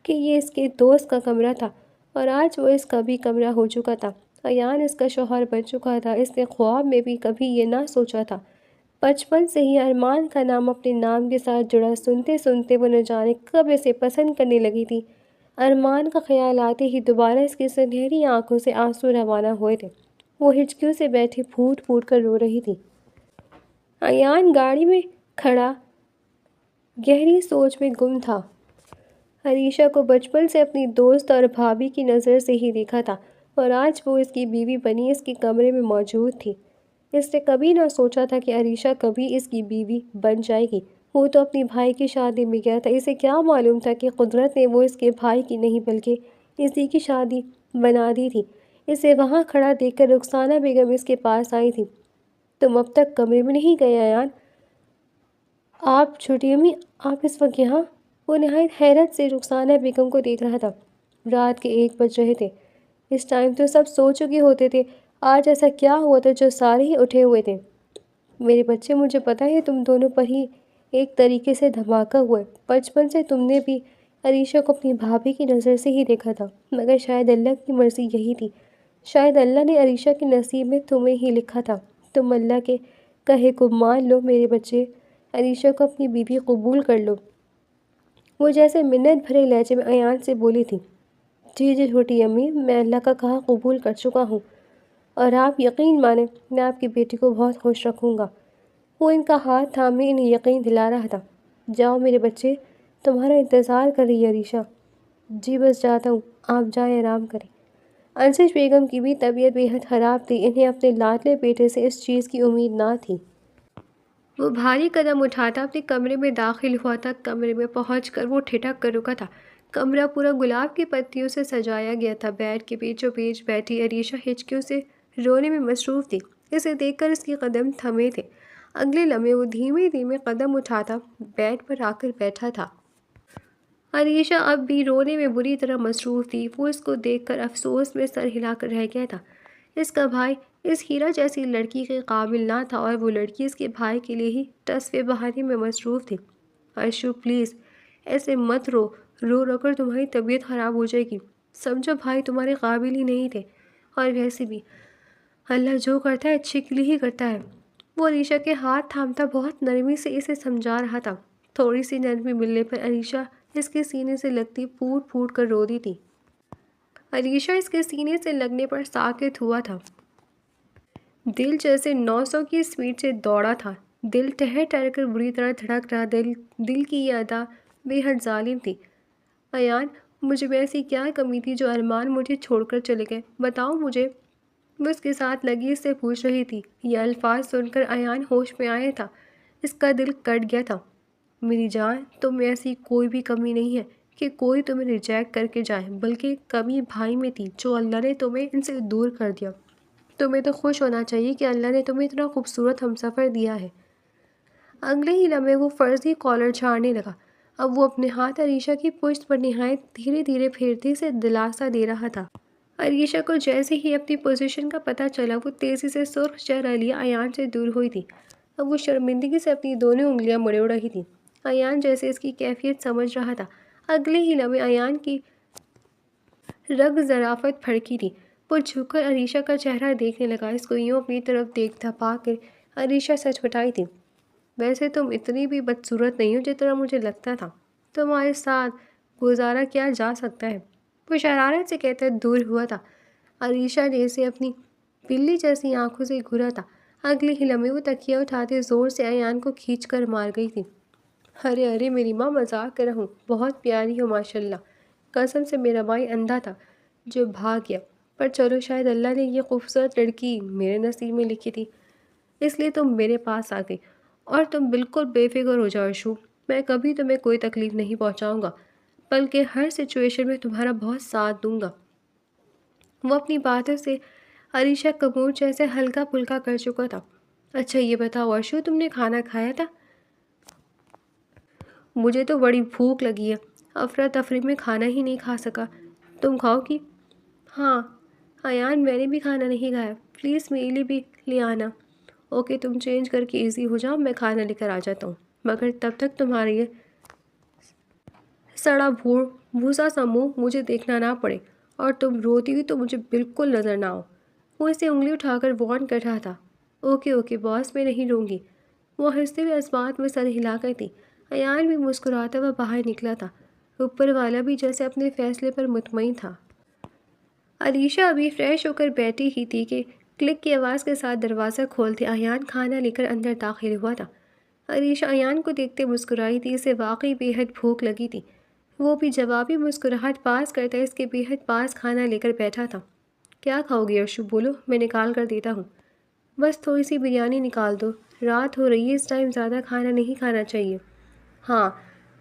کہ یہ اس کے دوست کا کمرہ تھا، اور آج وہ اس کا بھی کمرہ ہو چکا تھا۔ ایان اس کا شوہر بن چکا تھا۔ اس نے خواب میں بھی کبھی یہ نہ سوچا تھا۔ بچپن سے ہی ارمان کا نام اپنے نام کے ساتھ جڑا، سنتے سنتے وہ نہ جانے کب اسے پسند کرنے لگی تھی۔ ارمان کا خیال آتے ہی دوبارہ اس کی سنہری آنکھوں سے آنسو روانہ ہوئے تھے۔ وہ ہچکیوں سے بیٹھی پھوٹ پھوٹ کر رو رہی تھی۔ ایان گاڑی میں کھڑا گہری سوچ میں گم تھا۔ عریشہ کو بچپن سے اپنی دوست اور بھابھی کی نظر سے ہی دیکھا تھا، اور آج وہ اس کی بیوی بنی اس کے کمرے میں موجود تھی۔ اس نے کبھی نہ سوچا تھا کہ عریشہ کبھی اس کی بیوی بن جائے گی۔ وہ تو اپنی بھائی کی شادی میں گیا تھا، اسے کیا معلوم تھا کہ قدرت نے وہ اس کے بھائی کی نہیں بلکہ اسی کی شادی بنا دی تھی۔ اسے وہاں کھڑا دیکھ کر رخسانہ بیگم اس کے پاس آئی تھی۔ تم اب تک کمرے میں نہیں گئے ایان؟ آپ چھوٹی امی، آپ اس وقت یہاں؟ وہ نہایت حیرت سے رخسانہ بیگم کو دیکھ رہا تھا۔ رات کے 1 بج رہے تھے۔ اس ٹائم تو سب سو چکے ہوتے تھے۔ آج ایسا کیا ہوا تھا جو سارے ہی اٹھے ہوئے تھے؟ میرے بچے، مجھے پتہ ہے تم دونوں پر ہی ایک طریقے سے دھماکہ ہوا ہے۔ بچپن سے تم نے بھی عریشہ کو اپنی بھابھی کی نظر سے ہی دیکھا تھا، مگر شاید اللہ کی مرضی یہی تھی۔ شاید اللہ نے عریشہ کے نصیب میں تمہیں ہی لکھا تھا۔ تم اللہ کے کہے کو مان لو میرے بچے، عریشہ کو اپنی بیوی قبول کر لو۔ وہ جیسے منت بھرے لہجے میں ایان سے بولی تھی۔ جی جی چھوٹی امی، میں اللہ کا کہا قبول کر چکا ہوں، اور آپ یقین مانیں میں آپ کی بیٹی کو بہت خوش رکھوں گا۔ وہ ان کا ہاتھ تھامے انہیں یقین دلا رہا تھا۔ جاؤ میرے بچے، تمہارا انتظار کر رہی ہے عریشہ۔ جی بس جاتا ہوں، آپ جائیں آرام کریں۔ انشش بیگم کی بھی طبیعت بے حد خراب تھی۔ انہیں اپنے لاڈلے بیٹے سے اس چیز کی امید نہ تھی۔ وہ بھاری قدم اٹھاتا اپنے کمرے میں داخل ہوا تھا۔ کمرے میں پہنچ کر وہ ٹھٹک کر رکا تھا۔ کمرہ پورا گلاب کی پتیوں سے سجایا گیا تھا۔ بیڈ کے بیچوں بیچ بیٹھی عریشہ ہچکیوں سے رونے میں مصروف تھی۔ اسے دیکھ کر اس کے قدم تھمے تھے۔ اگلے لمحے وہ دھیمے دھیمے قدم اٹھاتا بیڈ پر آ کر بیٹھا تھا۔ عریشہ اب بھی رونے میں بری طرح مصروف تھی۔ وہ اس کو دیکھ کر افسوس میں سر ہلا کر رہ گیا تھا۔ اس کا بھائی اس ہیرا جیسی لڑکی کے قابل نہ تھا، اور وہ لڑکی اس کے بھائی کے لیے ہی ٹسوے بہانے میں مصروف تھی۔ عائشو پلیز ایسے مت رو، رو رو کر تمہاری طبیعت خراب ہو جائے گی۔ سمجھو بھائی تمہارے قابل ہی نہیں تھے، اور ویسے بھی اللہ جو کرتا ہے اچھے کے لیے ہی کرتا ہے۔ وہ عریشہ کے ہاتھ تھامتا بہت نرمی سے اسے سمجھا رہا تھا۔ تھوڑی سی نرمی ملنے پر عریشہ اس کے سینے سے لگتی پھوٹ پھوٹ کر رو دی تھی۔ عریشہ اس کے سینے سے لگنے پر ساکت ہوا تھا۔ دل جیسے 900 کی سپیڈ سے دوڑا تھا۔ دل ٹہر ٹہر کر بری طرح دھڑک رہا، دل کی یہ ادا بے حد ظالم تھی۔ ایان، مجھے میں ایسی کیا کمی تھی جو ارمان مجھے چھوڑ کر چلے گئے؟ بتاؤ مجھے۔ وہ اس کے ساتھ لگی اس سے پوچھ رہی تھی۔ یہ الفاظ سن کر ایان ہوش میں آیا تھا۔ اس کا دل کٹ گیا تھا۔ میری جان، تم میں ایسی کوئی بھی کمی نہیں ہے کہ کوئی تمہیں ریجیکٹ کر کے جائے، بلکہ کمی بھائی میں تھی جو اللہ نے تمہیں ان سے دور کر دیا۔ تمہیں تو خوش ہونا چاہیے کہ اللہ نے تمہیں اتنا خوبصورت ہمسفر دیا ہے۔ اگلے ہی لمحے وہ فرضی کالر جھاڑنے لگا۔ اب وہ اپنے ہاتھ عریشہ کی پشت پر نہایت دھیرے دھیرے پھیرتے اسے دلاسا دے رہا تھا۔ عریشہ کو جیسے ہی اپنی پوزیشن کا پتہ چلا، وہ تیزی سے سرخ چہرہ لیے ایان سے دور ہوئی تھی۔ اب وہ شرمندگی سے اپنی دونوں انگلیاں مڑوڑ رہی تھی۔ ایان جیسے اس کی کیفیت سمجھ رہا تھا۔ اگلے ہی لمحے ایان کی رگ ظرافت پھڑکی تھی۔ وہ جھک کر عریشہ کا چہرہ دیکھنے لگا۔ اس کو یوں اپنی طرف دیکھتا پا کر عریشہ سچمچائی تھی۔ ویسے تم اتنی بھی بدصورت نہیں ہو جتنا مجھے لگتا تھا۔ تمہارے ساتھ گزارا کیا جا سکتا ہے؟ وہ شرارت سے کہتے دور ہوا تھا۔ عریشہ نے اسے اپنی بلی جیسی آنکھوں سے گھورا تھا۔ اگلے ہی لمحے وہ تکیہ اٹھاتے زور سے ایان کو کھینچ کر مار گئی تھی۔ ارے ارے میری ماں، مذاق کر رہا ہوں، بہت پیاری ہو ماشاءاللہ۔ قسم سے میرا بھائی اندھا تھا جو بھاگ گیا، پر چلو شاید اللہ نے یہ خوبصورت لڑکی میرے نصیب میں لکھی تھی، اس لیے تم میرے پاس آ گئی۔ اور تم بالکل بے فکر ہو جاؤ ارشو، میں کبھی تمہیں کوئی تکلیف نہیں پہنچاؤں گا، بلکہ ہر سچویشن میں تمہارا بہت ساتھ دوں گا۔ وہ اپنی باتوں سے عریشہ کا موڈ جیسے ہلکا پھلکا کر چکا تھا۔ اچھا یہ بتاؤ ارشو، تم نے کھانا کھایا تھا؟ مجھے تو بڑی بھوک لگی ہے، افراتفری میں کھانا ہی نہیں کھا سکا۔ تم کھاؤ گی؟ ہاں ایان، میں نے بھی کھانا نہیں کھایا، پلیز میرے لیے بھی لے آنا۔ اوکے، تم چینج کر کے ایزی ہو جاؤ، میں کھانا لے کر آ جاتا ہوں، مگر تب تک تمہارے یہ سڑا بھوسا سا منہ مجھے دیکھنا نہ پڑے، اور تم روتی ہوئی تو مجھے بالکل نظر نہ آؤ۔ وہ اسے انگلی اٹھا کر وارن کر رہا تھا۔ اوکے اوکے باس، میں نہیں روں گی۔ وہ ہنستے ہوئے اس بات میں سر ہلا کر تھی۔ ایان بھی مسکراتا ہوا باہر نکلا تھا۔ اوپر والا بھی جیسے اپنے فیصلے پر مطمئن تھا۔ عریشہ ابھی فریش ہو کر بیٹھی ہی تھی کہ کلک کی آواز کے ساتھ دروازہ کھولتے ایان کھانا لے کر اندر داخل ہوا تھا۔ عریشہ ایان کو دیکھتے مسکرائی تھی، اسے واقعی بے حد بھوک لگی تھی۔ وہ بھی جوابی مسکراہٹ پاس کرتا اس کے بے حد پاس کھانا لے کر بیٹھا تھا۔ کیا کھاؤ گے ارشو؟ بولو، میں نکال کر دیتا ہوں۔ بس تھوڑی سی بریانی نکال دو، رات ہو رہی ہے، اس ٹائم زیادہ کھانا نہیں کھانا چاہیے۔ ہاں،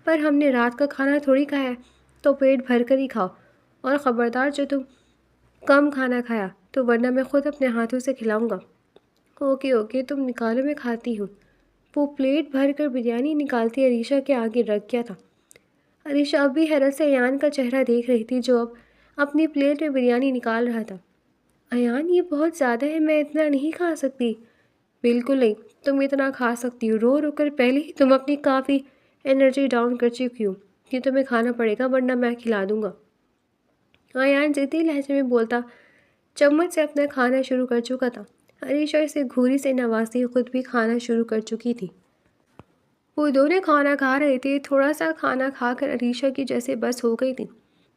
پر ہم نے رات کا کھانا تھوڑی کھایا ہے، تو پیٹ بھر کر ہی کھاؤ، اور خبردار جو تم کم کھانا کھایا تو ورنہ میں خود اپنے ہاتھوں سے کھلاؤں گا۔ اوکے اوکے، تم نکالو، میں کھاتی ہوں۔ وہ پلیٹ بھر کر بریانی نکالتی عریشہ کے آگے رکھ گیا تھا۔ عریشہ اب بھی حیرت سے ایان کا چہرہ دیکھ رہی تھی جو اب اپنی پلیٹ میں بریانی نکال رہا تھا۔ ایان، یہ بہت زیادہ ہے، میں اتنا نہیں کھا سکتی۔ بالکل نہیں، تم اتنا کھا سکتی ہو، رو رو کر پہلے ہی تم اپنی کافی انرجی ڈاؤن کر چکی ہو، کہ تمہیں کھانا پڑے گا ورنہ میں کھلا دوں گا۔ ایان ضدی لہجے میں بولتا چمچ سے اپنا کھانا شروع کر چکا تھا۔ عریشہ اسے گھوری سے نوازتی خود بھی کھانا شروع کر چکی تھی۔ وہ دونوں کھانا کھا رہے تھے۔ تھوڑا سا کھانا کھا کر عریشہ کی جیسے بس ہو گئی تھی۔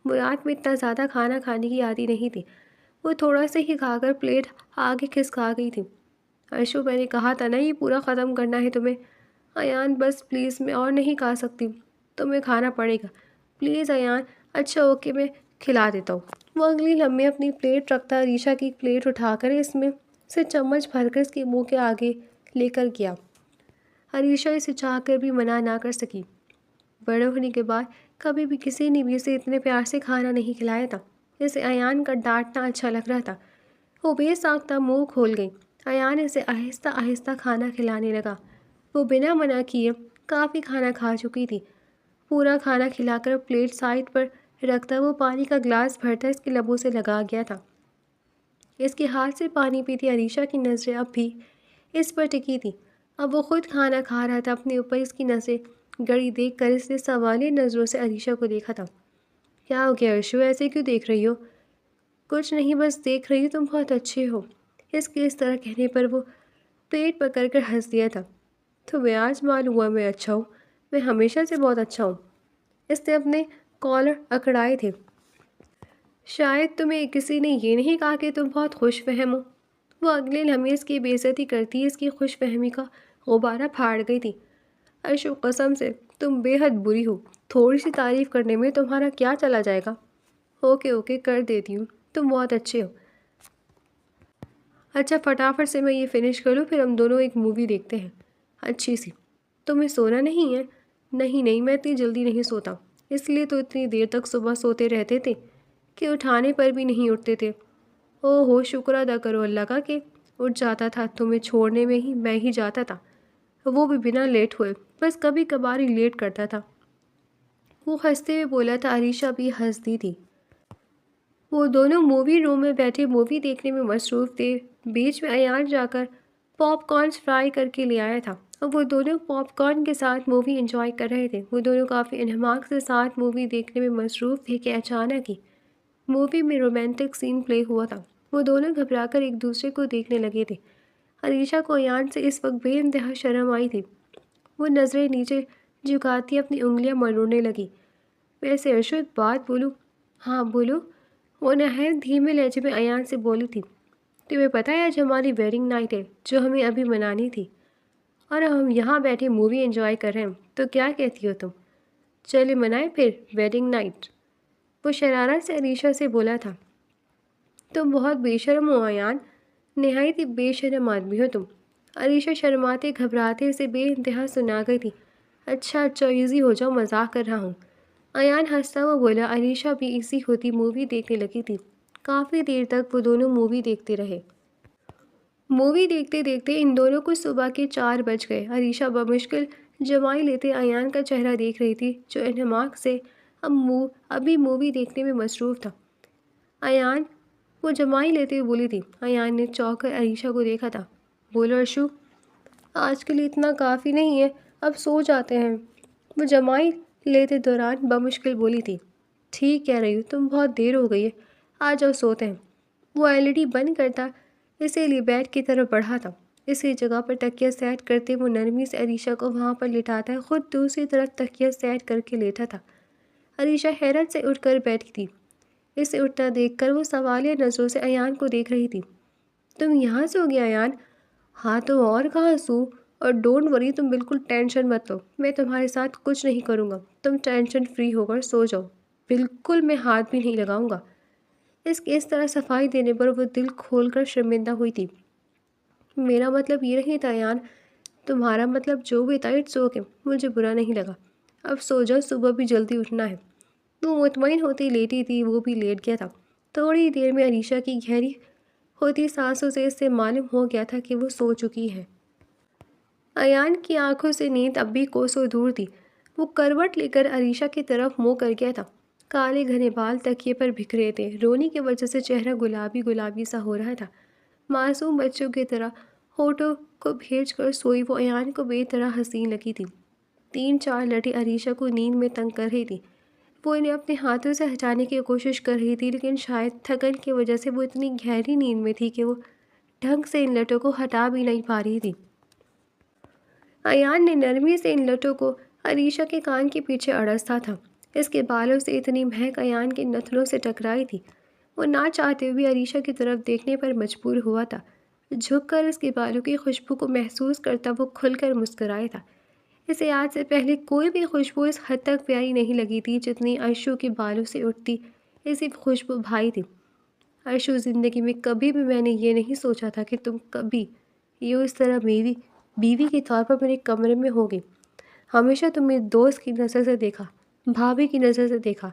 وہ رات میں اتنا زیادہ کھانا کھانے کی عادی نہیں تھی۔ وہ تھوڑا سا ہی کھا کر پلیٹ آگے کھسکا گئی تھی۔ ارشو، میں نے کہا تھا نا یہ پورا ختم کرنا ہے تمہیں۔ ایان بس پلیز، میں اور نہیں کھا سکتی، تمہیں کھانا پڑے گا پلیز ایان۔ اچھا اوکے، میں کھلا دیتا ہوں۔ وہ اگلی لمحے اپنی پلیٹ رکھتا عریشہ کی پلیٹ اٹھا کر اس میں سے چمچ بھر کر اس کے منہ کے آگے لے کر گیا۔ عریشہ اسے چاہ کر بھی منع نہ کر سکی۔ بڑے ہونے کے بعد کبھی بھی کسی نے بھی اسے اتنے پیار سے کھانا نہیں کھلایا تھا۔ اسے ایان کا ڈانٹنا اچھا لگ رہا تھا۔ وہ بے ساختہ منہ کھول گئی۔ ایان اسے آہستہ آہستہ کھانا کھلانے لگا۔ وہ بنا منع کیے کافی کھانا کھا چکی تھی۔ پورا کھانا کھلا کر پلیٹ سائڈ پر رکھتا وہ پانی کا گلاس بھرتا اس کے لبوں سے لگا گیا تھا۔ اس کے ہاتھ سے پانی پیتی عریشہ کی نظریں اب بھی اس پر ٹکی تھی۔ اب وہ خود کھانا کھا رہا تھا، اپنے اوپر اس کی نظریں گڑی دیکھ کر اس نے سوالیہ نظروں سے عریشہ کو دیکھا تھا۔ کیا ہو گیا ارشو، ایسے کیوں دیکھ رہی ہو؟ کچھ نہیں، بس دیکھ رہی ہو، تم بہت اچھے ہو۔ اس کے اس طرح کہنے پر وہ پیٹ پکڑ کر ہنس دیا تھا۔ تمہیں آج معلوم ہوا میں اچھا ہوں؟ میں ہمیشہ سے بہت اچھا ہوں۔ اس نے اپنے کالر اکڑائے تھے۔ شاید تمہیں کسی نے یہ نہیں کہا کہ تم بہت خوش فہم ہو؟ وہ اگلے لمحے اس کی بے عزتی کرتی اس کی خوش فہمی کا غبارہ پھاڑ گئی تھی۔ ارشو قسم سے تم بے حد بری ہو، تھوڑی سی تعریف کرنے میں تمہارا کیا چلا جائے گا؟ اوکے اوکے کر دیتی ہوں، تم بہت اچھے ہو۔ اچھا فٹافٹ سے میں یہ فنش کر لوں، پھر ہم دونوں ایک مووی دیکھتے ہیں اچھی سی۔ تمہیں سونا نہیں ہے؟ نہیں نہیں، میں اتنی جلدی نہیں سوتا، اس لیے تو اتنی دیر تک صبح سوتے رہتے تھے کہ اٹھانے پر بھی نہیں اٹھتے تھے۔ او ہو، شکر ادا کرو اللہ کا کہ اٹھ جاتا تھا، تمہیں چھوڑنے میں ہی میں ہی جاتا تھا، وہ بھی بنا لیٹ ہوئے، بس کبھی کبھار ہی لیٹ کرتا تھا۔ وہ ہنستے ہوئے بولا تھا۔ عریشہ بھی ہنس دی تھی۔ وہ دونوں مووی روم میں بیٹھے مووی دیکھنے میں مصروف تھے۔ بیچ میں ایان جا کر پاپ کارنز فرائی کر کے لے آیا تھا اور وہ دونوں پاپ کارن کے ساتھ مووی انجوائے کر رہے تھے۔ وہ دونوں کافی انہماک سے ساتھ مووی دیکھنے میں مصروف تھے کہ اچانک ہی مووی میں رومانٹک سین پلے ہوا تھا۔ وہ دونوں گھبرا کر ایک دوسرے کو دیکھنے لگے تھے۔ عریشہ کو ایان سے اس وقت بے انتہا شرم آئی تھی۔ وہ نظریں نیچے جھکاتی اپنی انگلیاں مروڑنے لگی۔ ویسے ارشو ایک بات بولوں؟ ہاں بولو، وہ نہایت دھیمے لہجے میں ایان سے بولی تھی۔ تمہیں پتہ ہے آج ہماری ویڈنگ نائٹ ہے جو ہمیں ابھی منانی تھی، اور ہم یہاں بیٹھے مووی انجوائے کر رہے ہیں، تو کیا کہتی ہو تم؟ چلے منائیں پھر ویڈنگ نائٹ، وہ شرارت سے عریشہ سے بولا تھا۔ تم بہت بے شرم ہو ایان، نہایت ہی بے شرم آدمی ہو تم۔ عریشہ شرماتے گھبراتے اسے بے انتہا سنا گئی تھی۔ اچھا اچھا ایزی ہو جاؤ، مذاق کر رہا ہوں، ایان ہنستا ہوا بولا۔ عریشہ بھی ایزی ہوتی مووی دیکھنے لگی تھی۔ کافی دیر تک وہ دونوں مووی دیکھتے رہے۔ مووی دیکھتے دیکھتے ان دونوں کو صبح کے 4 بج گئے۔ عریشہ بمشکل جمائی لیتے ایان کا چہرہ دیکھ رہی تھی جو انہماک سے ابھی مووی دیکھنے میں مصروف تھا۔ ایان، وہ جمائی لیتے ہوئے بولی تھی۔ ایان نے چونک کر عریشہ کو دیکھا تھا۔ بولو ارشو، آج کے لیے اتنا کافی نہیں ہے، اب سو جاتے ہیں، وہ جمائی لیتے دوران بمشکل بولی تھی۔ ٹھیک کہہ رہی ہو، تم بہت دیر ہو گئی ہے، آ جاؤ سوتے ہیں۔ وہ LED بند کرتا اسی لیے بیڈ کی طرف بڑھا تھا۔ اسی جگہ پر تکیہ سیٹ کرتے وہ نرمی سے عریشہ کو وہاں پر لٹاتا خود دوسری طرف تکیہ سیٹ کر کے لیٹا تھا۔ عریشہ حیرت سے اٹھ کر بیٹھی تھی۔ اسے اٹھتا دیکھ کر وہ سوالیہ نظروں سے ایان کو دیکھ رہی تھی۔ تم یہاں سو گیا ایان؟ ہاں تو اور کہاں سو، اور ڈونٹ وری، تم بالکل ٹینشن مت لو، میں تمہارے ساتھ کچھ نہیں کروں گا، تم ٹینشن فری ہو کر سو جاؤ، بالکل میں ہاتھ بھی نہیں لگاؤں گا۔ اس طرح صفائی دینے پر وہ دل کھول کر شرمندہ ہوئی تھی۔ میرا مطلب یہ نہیں تھا ایان، تمہارا مطلب جو بھی تھا اٹس اوکے، مجھے برا نہیں لگا، اب سو جاؤ، صبح بھی جلدی اٹھنا ہے۔ وہ مطمئن ہوتی لیٹی تھی، وہ بھی لیٹ گیا تھا۔ تھوڑی دیر میں عریشہ کی گہری ہوتی سانسوں سے اس سے معلوم ہو گیا تھا کہ وہ سو چکی ہے۔ ایان کی آنکھوں سے نیند اب بھی کوسوں دور تھی۔ وہ کروٹ لے کر عریشہ کی طرف منہ کر گیا تھا۔ کالے گھنے بال تکیے پر بکھرے تھے، رونے کی وجہ سے چہرہ گلابی گلابی سا ہو رہا تھا۔ معصوم بچوں کی طرح ہونٹوں کو بھیج کر سوئی وہ ایان کو بے طرح حسین لگی تھی۔ 3-4 لٹیں عریشہ کو نیند میں تنگ کر رہی تھی۔ وہ انہیں اپنے ہاتھوں سے ہٹانے کی کوشش کر رہی تھی، لیکن شاید تھکن کی وجہ سے وہ اتنی گہری نیند میں تھی کہ وہ ڈھنگ سے ان لٹوں کو ہٹا بھی نہیں پا رہی تھی۔ ایان نے نرمی سے ان لٹوں کو عریشہ کے کان کے پیچھے اڑستا تھا۔ اس کے بالوں سے اتنی مہک ایان کے نتنوں سے ٹکرائی تھی، وہ نہ چاہتے ہوئے عریشہ کی طرف دیکھنے پر مجبور ہوا تھا۔ جھک کر اس کے بالوں کی خوشبو کو محسوس کرتا وہ کھل کر مسکرایا تھا۔ اسے آج سے پہلے کوئی بھی خوشبو اس حد تک پیاری نہیں لگی تھی جتنی ارشو کے بالوں سے اٹھتی ایسی خوشبو بھائی تھی۔ ارشو، زندگی میں کبھی بھی میں نے یہ نہیں سوچا تھا کہ تم کبھی یوں اس طرح بیوی کے طور پر میرے کمرے میں ہوگی۔ ہمیشہ تمہیں دوست کی نظر سے دیکھا، بھابھی کی نظر سے دیکھا،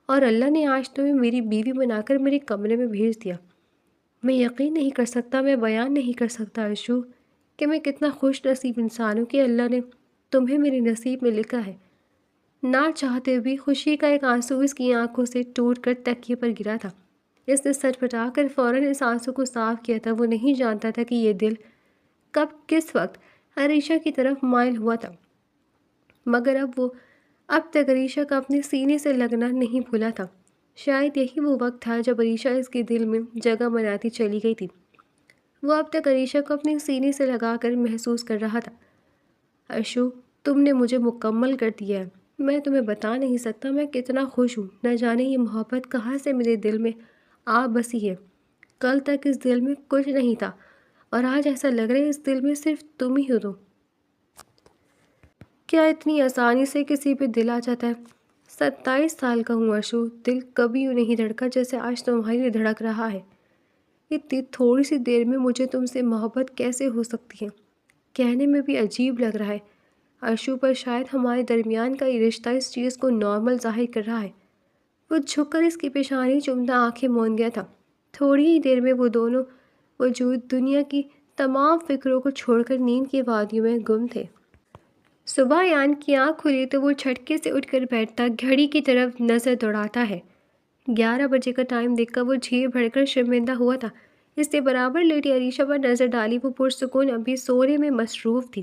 اور اللہ نے آج تمہیں میری بیوی بنا کر میرے کمرے میں بھیج دیا۔ میں یقین نہیں کر سکتا، میں بیان نہیں کر سکتا ارشو کہ میں کتنا خوش نصیب انسان ہوں کہ اللہ نے تمہیں میرے نصیب میں لکھا ہے۔ نہ چاہتے ہوئے خوشی کا ایک آنسو اس کی آنکھوں سے ٹوٹ کر تکیے پر گرا تھا۔ اس نے سٹپٹا کر فوراً اس آنسو کو صاف کیا تھا۔ وہ نہیں جانتا تھا کہ یہ دل کب کس وقت عریشہ کی طرف مائل ہوا تھا، مگر اب تک عریشہ کا اپنے سینے سے لگنا نہیں بھولا تھا۔ شاید یہی وہ وقت تھا جب عریشہ اس کے دل میں جگہ بناتی چلی گئی تھی۔ وہ اب تک عریشہ کو اپنے سینے سے لگا کر محسوس کر رہا تھا۔ ارشو، تم نے مجھے مکمل کر دیا ہے، میں تمہیں بتا نہیں سکتا میں کتنا خوش ہوں۔ نہ جانے یہ محبت کہاں سے میرے دل میں آ بسی ہے۔ کل تک اس دل میں کچھ نہیں تھا، اور آج ایسا لگ رہا ہے اس دل میں صرف تم ہی ہو۔ کیا اتنی آسانی سے کسی پہ دل آ جاتا ہے؟ 27 سال کا ہوں ارشو، دل کبھی یوں نہیں دھڑکا جیسے آج تمہارے لیے دھڑک رہا ہے۔ اتنی تھوڑی سی دیر میں مجھے تم سے محبت کیسے ہو سکتی ہے؟ کہنے میں بھی عجیب لگ رہا ہے ارشو، پر شاید ہمارے درمیان کا یہ رشتہ اس چیز کو نارمل ظاہر کر رہا ہے۔ وہ جھک کر اس کی پیشانی چومتا آنکھیں موند گیا تھا۔ تھوڑی ہی دیر میں وہ دونوں وجود دنیا کی تمام فکروں کو چھوڑ کر نیند کی وادیوں میں گم تھے۔ صبح ایان کی آنکھ کھلی تو وہ جھٹکے سے اٹھ کر بیٹھتا گھڑی کی طرف نظر دوڑاتا ہے۔ 11 بجے کا ٹائم دیکھ کر وہ جھیر بھر کر شرمندہ ہوا تھا۔ اس نے برابر لیٹی عریشہ پر نظر ڈالی، وہ پرسکون ابھی سونے میں مصروف تھی۔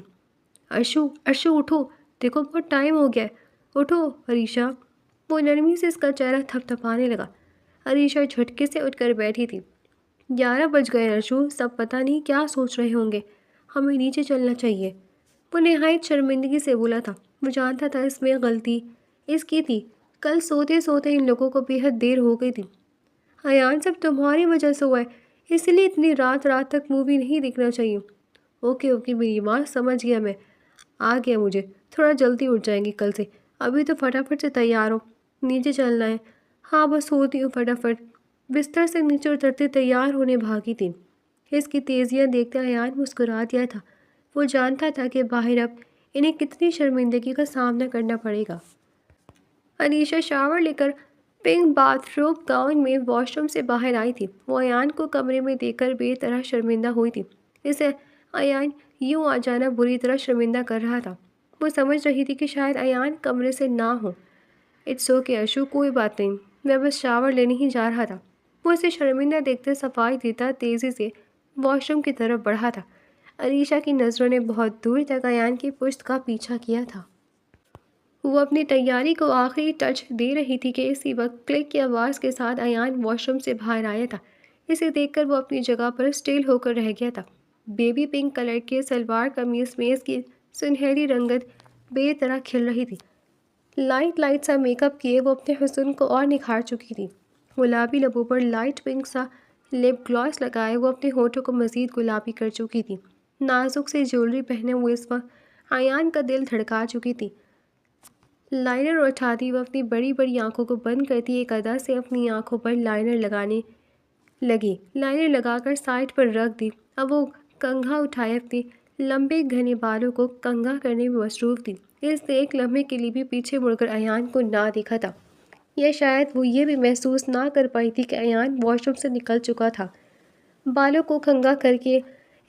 ارشو ارشو اٹھو، دیکھو بہت ٹائم ہو گیا ہے، اٹھو عریشہ۔ وہ نرمی سے اس کا چہرہ تھپ تھپانے لگا۔ عریشہ جھٹکے سے اٹھ کر بیٹھی تھی۔ 11 بج گئے ارشو، سب پتہ نہیں کیا سوچ رہے ہوں گے، ہمیں نیچے چلنا چاہیے۔ وہ نہایت شرمندگی سے بولا تھا۔ وہ جانتا تھا اس میں غلطی اس کی تھی، کل سوتے سوتے ان لوگوں کو بے حد دیر ہو گئی تھی۔ ایان سب تمہاری وجہ سے ہوا ہے، اس لیے اتنی رات تک مووی نہیں دیکھنا چاہیے۔ اوکے میری ماں، سمجھ گیا میں، آ گیا مجھے، تھوڑا جلدی اٹھ جائیں گے کل سے، ابھی تو فٹافٹ سے تیار ہو، نیچے چلنا ہے۔ ہاں بس ہوتی ہوں فٹافٹ۔ بستر سے نیچے اترتے تیار ہونے بھاگی تھی۔ اس کی تیزیاں دیکھتے ایان مسکرا دیا تھا۔ وہ جانتا تھا کہ باہر اب انہیں کتنی شرمندگی کا سامنا کرنا پڑے گا۔ علیشہ شاور لے کر پنک باتھ روب گاؤن میں واش روم سے باہر آئی تھی۔ وہ ایان کو کمرے میں دیکھ کر بے طرح شرمندہ ہوئی تھی۔ اسے ایان یوں آ جانا بری طرح شرمندہ کر رہا تھا۔ وہ سمجھ رہی تھی کہ شاید ایان کمرے سے نہ ہو۔ اٹس اوکے ارشو، کوئی بات نہیں، میں بس شاور لینے ہی جا رہا تھا۔ وہ اسے شرمندہ دیکھتے صفائی دیتا تیزی سے واش روم کی طرف بڑھا تھا۔ علیشہ کی نظروں نے بہت دور تک ایان کی پشت کا پیچھا کیا تھا۔ وہ اپنی تیاری کو آخری ٹچ دے رہی تھی کہ اسی وقت کلک کی آواز کے ساتھ ایان واش روم سے باہر آیا تھا۔ اسے دیکھ کر وہ اپنی جگہ پر اسٹل ہو کر رہ گیا تھا۔ بیبی پنک کلر کے سلوار قمیص میں اس کی سنہری رنگت بے طرح کھل رہی تھی۔ لائٹ سا میک اپ کیے وہ اپنے حسن کو اور نکھار چکی تھی۔ گلابی لبوں پر لائٹ پنک سا لپ گلاس لگائے وہ اپنے ہونٹوں کو مزید گلابی کر چکی تھی۔ نازک سے جیولری پہنے ہوئے اس وقت ایان کا دل دھڑکا چکی تھی۔ لائنر اٹھاتی وہ اپنی بڑی بڑی آنکھوں کو بند کرتی ایک ادا سے اپنی آنکھوں پر لائنر لگانے لگی۔ لائنر لگا کر سائڈ پر رکھ دی۔ اب وہ کنگھا اٹھائے اپنے لمبے گھنے بالوں کو کنگھا کرنے میں مصروف تھی۔ اس نے ایک لمحے کے لیے بھی پیچھے مڑ کر ایان کو نہ دیکھا تھا، یا شاید وہ یہ بھی محسوس نہ کر پائی تھی کہ ایان واش روم سے نکل چکا تھا۔ بالوں کو کنگھا کر کے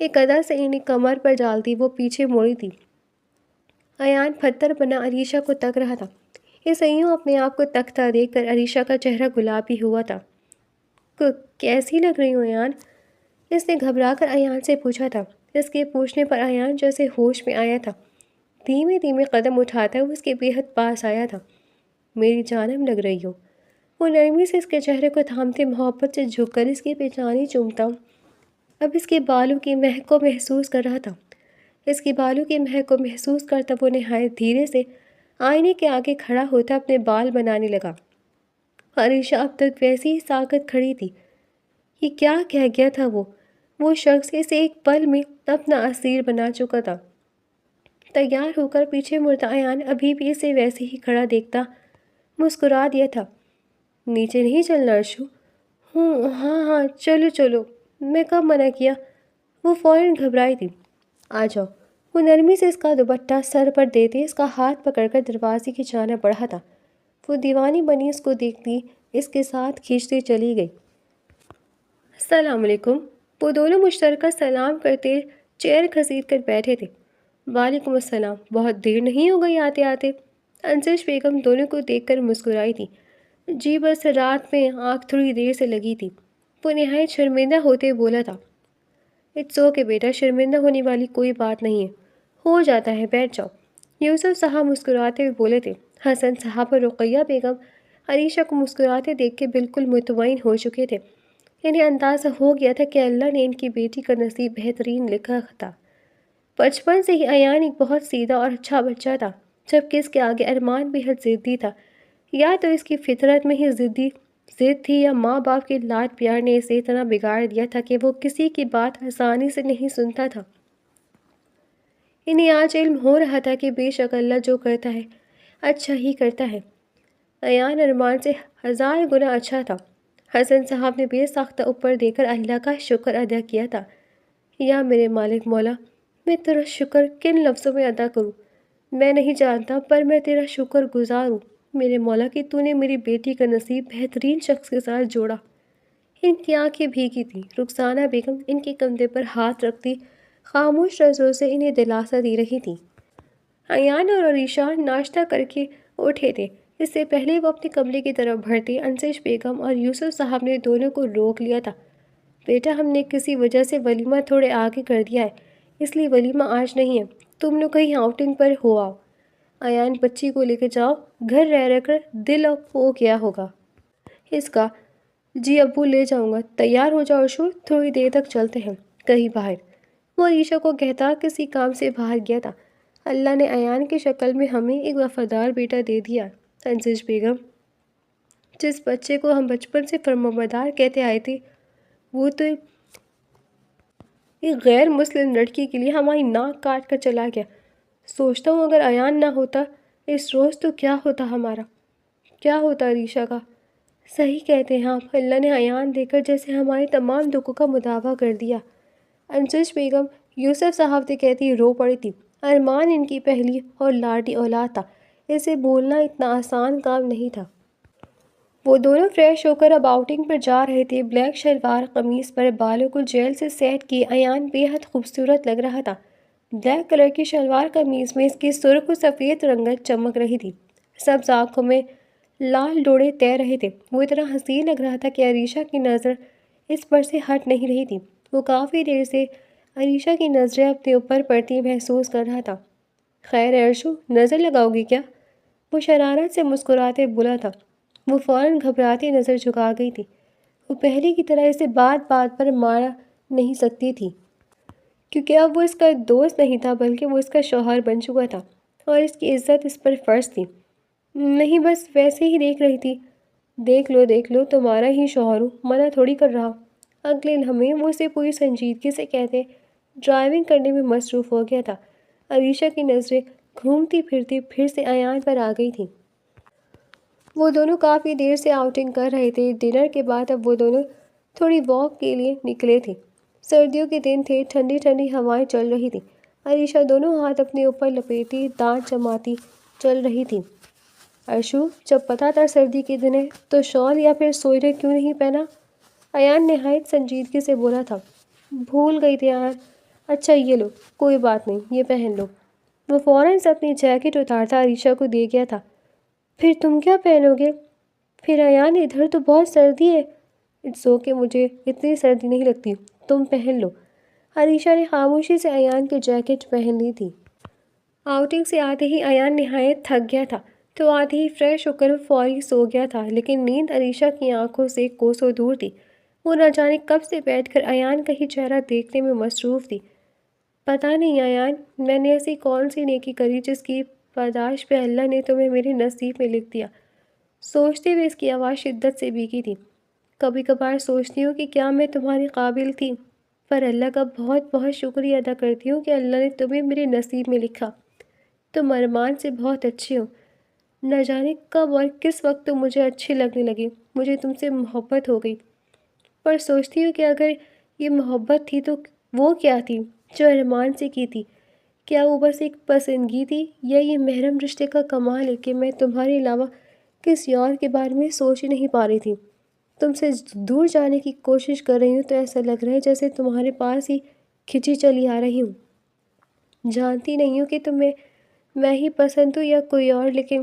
ایک ادا سے انہیں کمر پر ڈالتی وہ پیچھے مڑی تھی۔ ایان پتھر بنا علیشہ کو تک رہا تھا۔ اسے یوں اپنے آپ کو تکتا دیکھ کر علیشہ کا چہرہ گلابی ہوا تھا۔ کیسی لگ رہی ہوں ایان؟ اس نے گھبرا کر ایان سے پوچھا تھا۔ اس کے پوچھنے پر ایان جیسے ہوش میں آیا تھا۔ دھیمے دھیمے قدم اٹھاتا وہ اس کے بے حد پاس آیا تھا۔ میری جانم لگ رہی ہو۔ وہ نرمی سے اس کے چہرے کو تھامتے محبت سے جھک کر اس کی پیشانی چومتا اب اس کے بالوں کی مہک کو محسوس کر رہا تھا۔ اس کی بالوں کی مہک کو محسوس کرتا وہ نہایت دھیرے سے آئینے کے آگے کھڑا ہوتا اپنے بال بنانے لگا۔ علیشہ اب تک ویسی ہی ساکت کھڑی تھی۔ یہ کیا کہہ گیا تھا وہ شخص اسے ایک پل میں اپنا اسیر بنا چکا تھا۔ تیار ہو کر پیچھے مڑتا ایان ابھی بھی اسے ویسے ہی کھڑا دیکھتا مسکرا دیا تھا۔ نیچے نہیں چلنا ارشو؟ ہاں چلو، میں کب منع کیا؟ وہ فوراً گھبرائی تھی۔ آ جاؤ۔ وہ نرمی سے اس کا دوپٹہ سر پر دیتے اس کا ہاتھ پکڑ کر دروازے کی جانب بڑھا تھا۔ وہ دیوانی بنی اس کو دیکھتی اس کے ساتھ کھینچتی چلی گئی۔ السلام علیکم۔ وہ دونوں مشترکہ سلام کرتے چیئر گھسیٹ کر بیٹھے تھے۔ وعلیکم السلام، بہت دیر نہیں ہو گئی آتے آتے؟ انشج بیگم دونوں کو دیکھ کر مسکرائی تھی۔ جی بس رات میں آنکھ تھوڑی دیر سے لگی تھی، وہ نہایت شرمندہ ہوتے بولا تھا۔ اٹس اوکے بیٹا، شرمندہ ہونے والی کوئی بات نہیں ہے، ہو جاتا ہے، بیٹھ جاؤ۔ یوسف صاحب مسکراتے ہوئے بولے تھے۔ حسن صاحب اور رقیہ بیگم علیشہ کو مسکراتے دیکھ کے بالکل مطمئن ہو چکے تھے۔ انہیں اندازہ ہو گیا تھا کہ اللہ نے ان کی بیٹی کا نصیب بہترین لکھا تھا۔ بچپن سے ہی ایان ایک بہت سیدھا اور اچھا بچہ تھا، جبکہ اس کے آگے ارمان بے حد ضدی تھا۔ یا تو اس کی فطرت میں ہی ضد تھی یا ماں باپ کے لاڈ پیار نے اسے اتنا بگاڑ دیا تھا کہ وہ کسی کی بات آسانی سے نہیں سنتا تھا۔ انہیں آج علم ہو رہا تھا کہ بے شک اللہ جو کرتا ہے اچھا ہی کرتا ہے۔ ایان ارمان سے 1000 گنا اچھا تھا۔ حسن صاحب نے بے ساختہ اوپر دے کر اللہ کا شکر ادا کیا تھا۔ یا میرے مالک مولا، میں تیرا شکر کن لفظوں میں ادا کروں؟ میں نہیں جانتا، پر میں تیرا شکر گزار ہوں میرے مولا کہ تو نے میری بیٹی کا نصیب بہترین شخص کے ساتھ جوڑا۔ ان کی آنکھیں بھیگی تھیں۔ رخسانہ بیگم ان کے کندھے پر ہاتھ رکھتی خاموش نظروں سے انہیں دلاسا دی رہی تھی۔ ایان اور عریشہ ناشتہ کر کے اٹھے تھے۔ اس سے پہلے وہ اپنے کمرے کی طرف بڑھتے انشج بیگم اور یوسف صاحب نے دونوں کو روک لیا تھا۔ بیٹا، ہم نے کسی وجہ سے ولیمہ تھوڑے آگے کر دیا ہے، اس لیے ولیمہ آج نہیں ہے۔ تم لوگ کہیں آؤٹنگ پر ہو آؤ۔ ایان، بچی کو لے کے جاؤ، گھر رہ رہ کر دل ہو گیا ہوگا اس کا۔ جی ابو، لے جاؤں گا۔ تیار ہو جاؤ ارشو، تھوڑی دیر تک چلتے ہیں کہیں باہر۔ وہ عریشہ کو کہتا کسی کام سے باہر گیا تھا۔ اللہ نے ایان کی شکل میں ہمیں ایک وفادار بیٹا دے دیا۔ انشج بیگم، جس بچے کو ہم بچپن سے فرمانبردار کہتے آئے تھے، وہ تو ایک غیر مسلم لڑکی کے لیے ہماری ناک کاٹ کر چلا گیا۔ سوچتا ہوں اگر ایان نہ ہوتا اس روز تو کیا ہوتا ہمارا، کیا ہوتا عریشہ کا۔ صحیح کہتے ہیں آپ، اللہ نے ایان دے کر جیسے ہمارے تمام دکھوں کا مداوع کر دیا۔ انشج بیگم یوسف صاحب سے کہتی رو پڑی تھی۔ ارمان ان کی پہلی اور لاڈلی اولاد تھا، اسے بولنا اتنا آسان کام نہیں تھا۔ وہ دونوں فریش ہو کر اب آؤٹنگ پر جا رہے تھے۔ بلیک شلوار قمیص پر بالوں کو جیل سے سیٹ کیے ایان بے حد خوبصورت لگ رہا تھا۔ بلیک کلر کی شلوار قمیص میں اس کی سرخ و سفید رنگت چمک رہی تھی۔ سبز آنکھوں میں لال ڈوڑے تیر رہے تھے۔ وہ اتنا حسین لگ رہا تھا کہ عریشہ کی نظر اس پر سے ہٹ نہیں رہی تھی۔ وہ کافی دیر سے عریشہ کی نظریں اپنے اوپر پڑتی محسوس کر رہا تھا۔ خیر ہے ارشو، نظر لگاؤ گی کیا؟ وہ شرارت سے مسکراتے بولا تھا۔ وہ فوراً گھبراتی نظر جھکا گئی تھی۔ وہ پہلے کی طرح اسے بات بات پر مارا نہیں سکتی تھی، کیونکہ اب وہ اس کا دوست نہیں تھا بلکہ وہ اس کا شوہر بن چکا تھا اور اس کی عزت اس پر فرض تھی۔ نہیں، بس ویسے ہی دیکھ رہی تھی۔ دیکھ لو تمہارا ہی شوہر ہوں، منع تھوڑی کر رہا۔ اگلے لمحے وہ اسے پوری سنجیدگی سے کہتے ڈرائیونگ کرنے میں مصروف ہو گیا تھا۔ عریشہ کی نظریں گھومتی پھرتی پھر سے ایان پر آ گئی تھیں۔ وہ دونوں کافی دیر سے آؤٹنگ کر رہے تھے۔ ڈنر کے بعد اب وہ دونوں تھوڑی واک کے لیے نکلے تھے۔ سردیوں کے دن تھے، ٹھنڈی ٹھنڈی ہوائیں چل رہی تھیں۔ عریشہ دونوں ہاتھ اپنے اوپر لپیٹی دانت چماتی چل رہی تھی۔ ارشو، جب پتہ تھا سردی کے دن ہے تو شال یا پھر سوئیٹر کیوں نہیں پہنا؟ ایان نہایت سنجیدگی سے بولا تھا۔ بھول گئی تھی ایان۔ اچھا یہ لو، کوئی بات نہیں، یہ پہن لو۔ وہ فوراً سے اپنی جیکٹ اتارتا عریشہ کو دے گیا تھا۔ پھر تم کیا پہنو گے؟ پھر ایان، ادھر تو بہت سردی ہے۔ اٹس اوکے، مجھے اتنی سردی نہیں لگتی، تم پہن لو۔ عریشہ نے خاموشی سے ایان کی جیکٹ پہن لی تھی۔ آؤٹنگ سے آتے ہی ایان نہایت تھک گیا تھا تو آتے ہی فریش ہو کر فوری سو گیا تھا، لیکن نیند عریشہ کی آنکھوں سے کوسوں دور تھی۔ وہ نہ جانے کب سے بیٹھ کر ایان کا ہی چہرہ دیکھنے میں مصروف تھی۔ پتہ نہیں ایان، میں نے ایسی کون سی نیکی کری جس کی پاداش پہ اللہ نے تمہیں میرے نصیب میں لکھ دیا۔ سوچتے ہوئے اس کی آواز شدت سے بھیگی تھی۔ کبھی کبھار سوچتی ہوں کہ کیا میں تمہاری قابل تھی، پر اللہ کا بہت بہت شکریہ ادا کرتی ہوں کہ اللہ نے تمہیں میرے نصیب میں لکھا۔ تم ارمان سے بہت اچھے ہو۔ نہ جانے کب اور کس وقت تم مجھے اچھے لگنے لگے، مجھے تم سے محبت ہو گئی۔ پر سوچتی ہوں کہ اگر یہ محبت تھی تو وہ کیا تھی جو ارمان سے کی تھی؟ کیا وہ بس ایک پسندگی تھی یا یہ محرم رشتے کا کمال ہے کہ میں تمہارے علاوہ کسی اور کے بارے میں سوچ ہی نہیں پا رہی تھی؟ تم سے دور جانے کی کوشش کر رہی ہوں تو ایسا لگ رہا ہے جیسے تمہارے پاس ہی کھنچی چلی آ رہی ہوں۔ جانتی نہیں ہوں کہ تمہیں میں ہی پسند ہوں یا کوئی اور، لیکن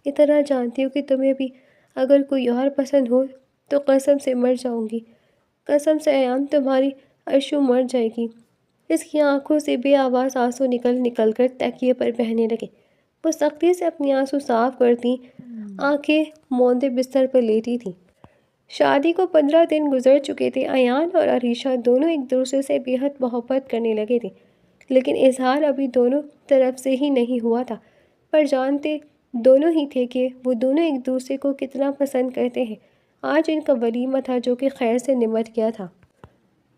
اتنا جانتی ہوں کہ تمہیں بھی اگر کوئی اور پسند ہو تو قسم سے مر جاؤں گی۔ قسم سے ایان، تمہاری ارشو مر جائے گی۔ اس کی آنکھوں سے بے آواز آنسو نکل کر تکیے پر بہنے لگے۔ وہ سختی سے اپنی آنسو صاف کرتی آنکھیں موندے بستر پر لیٹی تھی۔ شادی کو 15 دن گزر چکے تھے۔ ایان اور عریشہ دونوں ایک دوسرے سے بے حد محبت کرنے لگے تھے، لیکن اظہار ابھی دونوں طرف سے ہی نہیں ہوا تھا، پر جانتے دونوں ہی تھے کہ وہ دونوں ایک دوسرے کو کتنا پسند کرتے ہیں۔ آج ان کا ولیمہ تھا جو کہ خیر سے نمٹ گیا تھا۔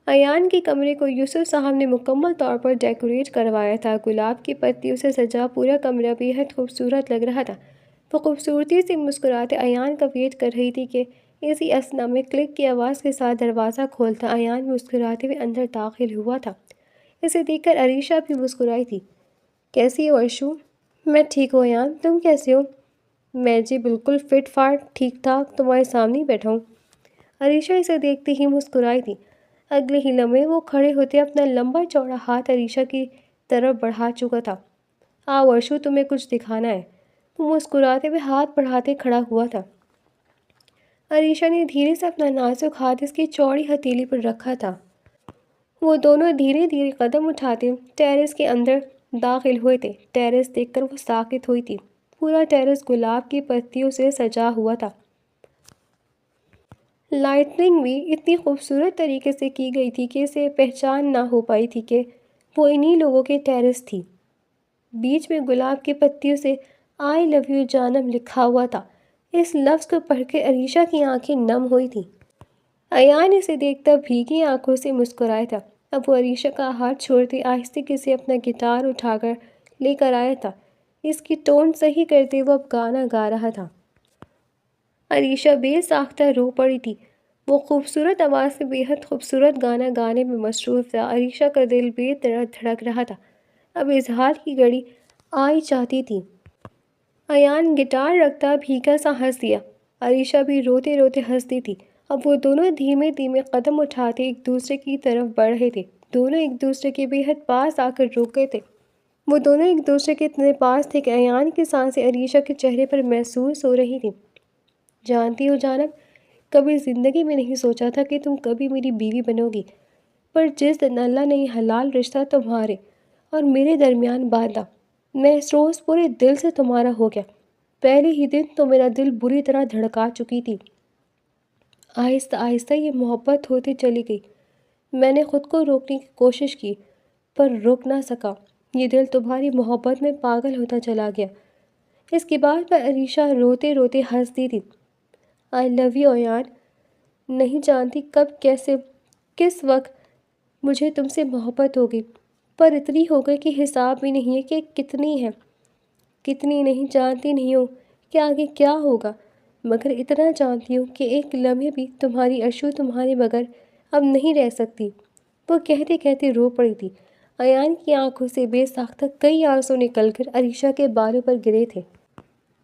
ایان کے کمرے کو یوسف صاحب نے مکمل طور پر ڈیکوریٹ کروایا تھا۔ گلاب کی پتیوں سے سجا پورا کمرہ بے حد خوبصورت لگ رہا تھا۔ وہ خوبصورتی سے مسکراتے ایان کا ویٹ کر رہی تھی کہ اسی اثنا میں کلک کی آواز کے ساتھ دروازہ کھولتا ایان مسکراتے ہوئے اندر داخل ہوا تھا۔ اسے دیکھ کر عریشہ بھی مسکرائی تھی۔ کیسی ہو ارشو؟ میں ٹھیک ہوں ایان، تم کیسے ہو؟ میں جی بالکل فٹ فاٹ ٹھیک ٹھاک، تمہارے سامنے ہی بیٹھا ہوں۔ عریشہ اسے دیکھتے ہی مسکرائی تھی۔ اگلے ہی لمحے وہ کھڑے ہوتے اپنا لمبا چوڑا ہاتھ عریشہ کی طرف بڑھا چکا تھا۔ آؤ ارشو، تمہیں کچھ دکھانا ہے۔ وہ مسکراتے ہوئے ہاتھ بڑھاتے کھڑا ہوا تھا۔ عریشہ نے دھیرے سے اپنا نازک ہاتھ اس کی چوڑی ہتھیلی پر رکھا تھا۔ وہ دونوں دھیرے دھیرے قدم اٹھاتے ٹیرس کے اندر داخل ہوئے تھے۔ ٹیرس دیکھ کر وہ ساکت ہوئی تھی۔ پورا ٹیرس گلاب کی پتیوں سے سجا ہوا تھا۔ لائٹننگ بھی اتنی خوبصورت طریقے سے کی گئی تھی کہ اسے پہچان نہ ہو پائی تھی کہ وہ انہی لوگوں کے ٹیرس تھی۔ بیچ میں گلاب کی پتیوں سے آئی لو یو جانم لکھا ہوا تھا۔ اس لفظ کو پڑھ کے عریشہ کی آنکھیں نم ہوئی تھیں۔ ایان اسے دیکھتا بھیگی آنکھوں سے مسکرایا تھا۔ اب وہ عریشہ کا ہاتھ چھوڑتے آہستگی سے اپنا گٹار اٹھا کر لے کر آیا تھا۔ اس کی ٹون صحیح کرتے وہ اب گانا گا رہا تھا۔ عریشہ بے ساختہ رو پڑی تھی۔ وہ خوبصورت آواز سے بے حد خوبصورت گانا گانے میں مصروف تھا۔ عریشہ کا دل بے درد دھڑک رہا تھا۔ اب اظہار کی گھڑی آئی چاہتی تھی۔ ایان گٹار رکھتا بھیگا سا ہنس دیا۔ عریشہ بھی روتے روتے ہنستی تھی۔ اب وہ دونوں دھیمے دھیمے قدم اٹھاتے ایک دوسرے کی طرف بڑھ رہے تھے۔ دونوں ایک دوسرے کے بے حد پاس آ کر رک گئے تھے۔ وہ دونوں ایک دوسرے کے اتنے پاس تھے کہ ایان کی سانسیں عریشہ کے چہرے پر محسوس ہو رہی تھیں۔ جانتی ہو جانب، کبھی زندگی میں نہیں سوچا تھا کہ تم کبھی میری بیوی بنو گی، پر جس دن اللہ نے یہ حلال رشتہ تمہارے اور میرے درمیان باندھا، میں اس روز پورے دل سے تمہارا ہو گیا۔ پہلے ہی دن تو میرا دل بری طرح دھڑکا چکی تھی۔ آہستہ آہستہ یہ محبت ہوتی چلی گئی۔ میں نے خود کو روکنے کی کوشش کی پر رک نہ سکا۔ یہ دل تمہاری محبت میں پاگل ہوتا چلا گیا۔ اس کی بات پر عریشہ روتے روتے ہنستی تھی۔ آئی لو یو ایان، نہیں جانتی کب کیسے کس وقت مجھے تم سے محبت ہوگی، پر اتنی ہو گئی کہ حساب بھی نہیں ہے کہ کتنی ہے۔ کتنی نہیں جانتی نہیں ہوں کہ آگے کیا ہوگا، مگر اتنا جانتی ہوں کہ ایک لمحے بھی تمہاری ارشو تمہارے بغیر اب نہیں رہ سکتی۔ وہ کہتے کہتے رو پڑی تھی۔ ایان کی آنکھوں سے بے ساختہ کئی آنسو نکل کر عریشہ کے بالوں پر گرے تھے۔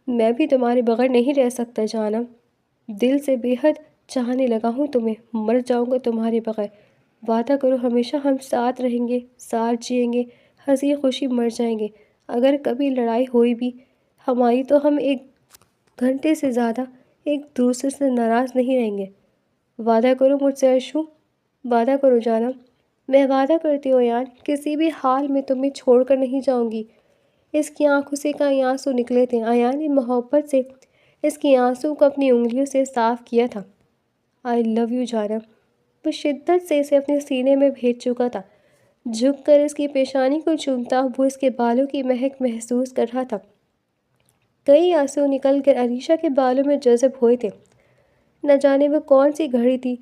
میں بھی تمہارے بغیر نہیں رہ سکتا جانم، دل سے بے حد چاہنے لگا ہوں تمہیں، مر جاؤں گا تمہارے بغیر۔ وعدہ کرو ہمیشہ ہم ساتھ رہیں گے، ساتھ جئیں گے، ہنسی خوشی مر جائیں گے۔ اگر کبھی لڑائی ہوئی بھی ہماری تو ہم 1 گھنٹے سے زیادہ ایک دوسرے سے ناراض نہیں رہیں گے۔ وعدہ کرو مجھ سے ارشو، وعدہ کرو جانم۔ میں وعدہ کرتی ہوں ایان، کسی بھی حال میں تمہیں چھوڑ کر نہیں جاؤں گی۔ اس کی آنکھوں سے کئی آنسو نکلے تھے۔ ایان نے محبت سے اس کی آنسو کو اپنی انگلیوں سے صاف کیا تھا۔ آئی لو یو جانم۔ وہ شدت سے اسے اپنے سینے میں بھیج چکا تھا۔ جھک کر اس کی پیشانی کو چومتا وہ اس کے بالوں کی مہک محسوس کر رہا تھا۔ کئی آنسو نکل کر عریشہ کے بالوں میں جذب ہوئے تھے۔ نہ جانے وہ کون سی گھڑی تھی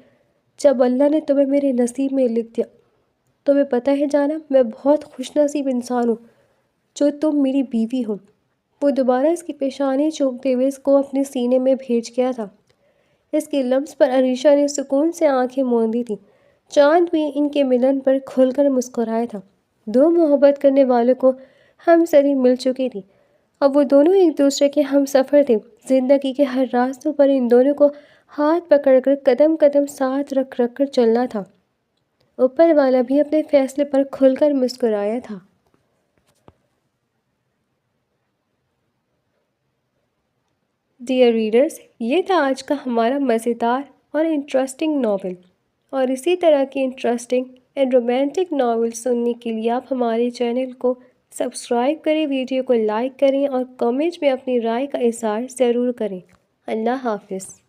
جب اللہ نے تمہیں میرے نصیب میں لکھ دیا۔ تمہیں پتہ ہے جانم، میں بہت خوش نصیب انسان ہوں جو تم میری بیوی ہو۔ وہ دوبارہ اس کی پیشانی چومتے ہوئے اس کو اپنے سینے میں بھیج گیا تھا۔ اس کے لمس پر عریشہ نے سکون سے آنکھیں موندی تھیں۔ چاند بھی ان کے ملن پر کھل کر مسکرایا تھا۔ دو محبت کرنے والوں کو ہم سری مل چکی تھی۔ اب وہ دونوں ایک دوسرے کے ہم سفر تھے۔ زندگی کے ہر راستوں پر ان دونوں کو ہاتھ پکڑ کر قدم قدم ساتھ رکھ رکھ کر چلنا تھا۔ اوپر والا بھی اپنے فیصلے پر کھل کر مسکرایا تھا۔ ڈیئر ریڈرز، یہ تھا آج کا ہمارا مزیدار اور انٹرسٹنگ ناول، اور اسی طرح کی انٹرسٹنگ اینڈ رومانٹک ناول سننے کے لیے آپ ہمارے چینل کو سبسکرائب کریں، ویڈیو کو لائک کریں اور کمنٹ میں اپنی رائے کا اظہار ضرور کریں۔ اللہ حافظ۔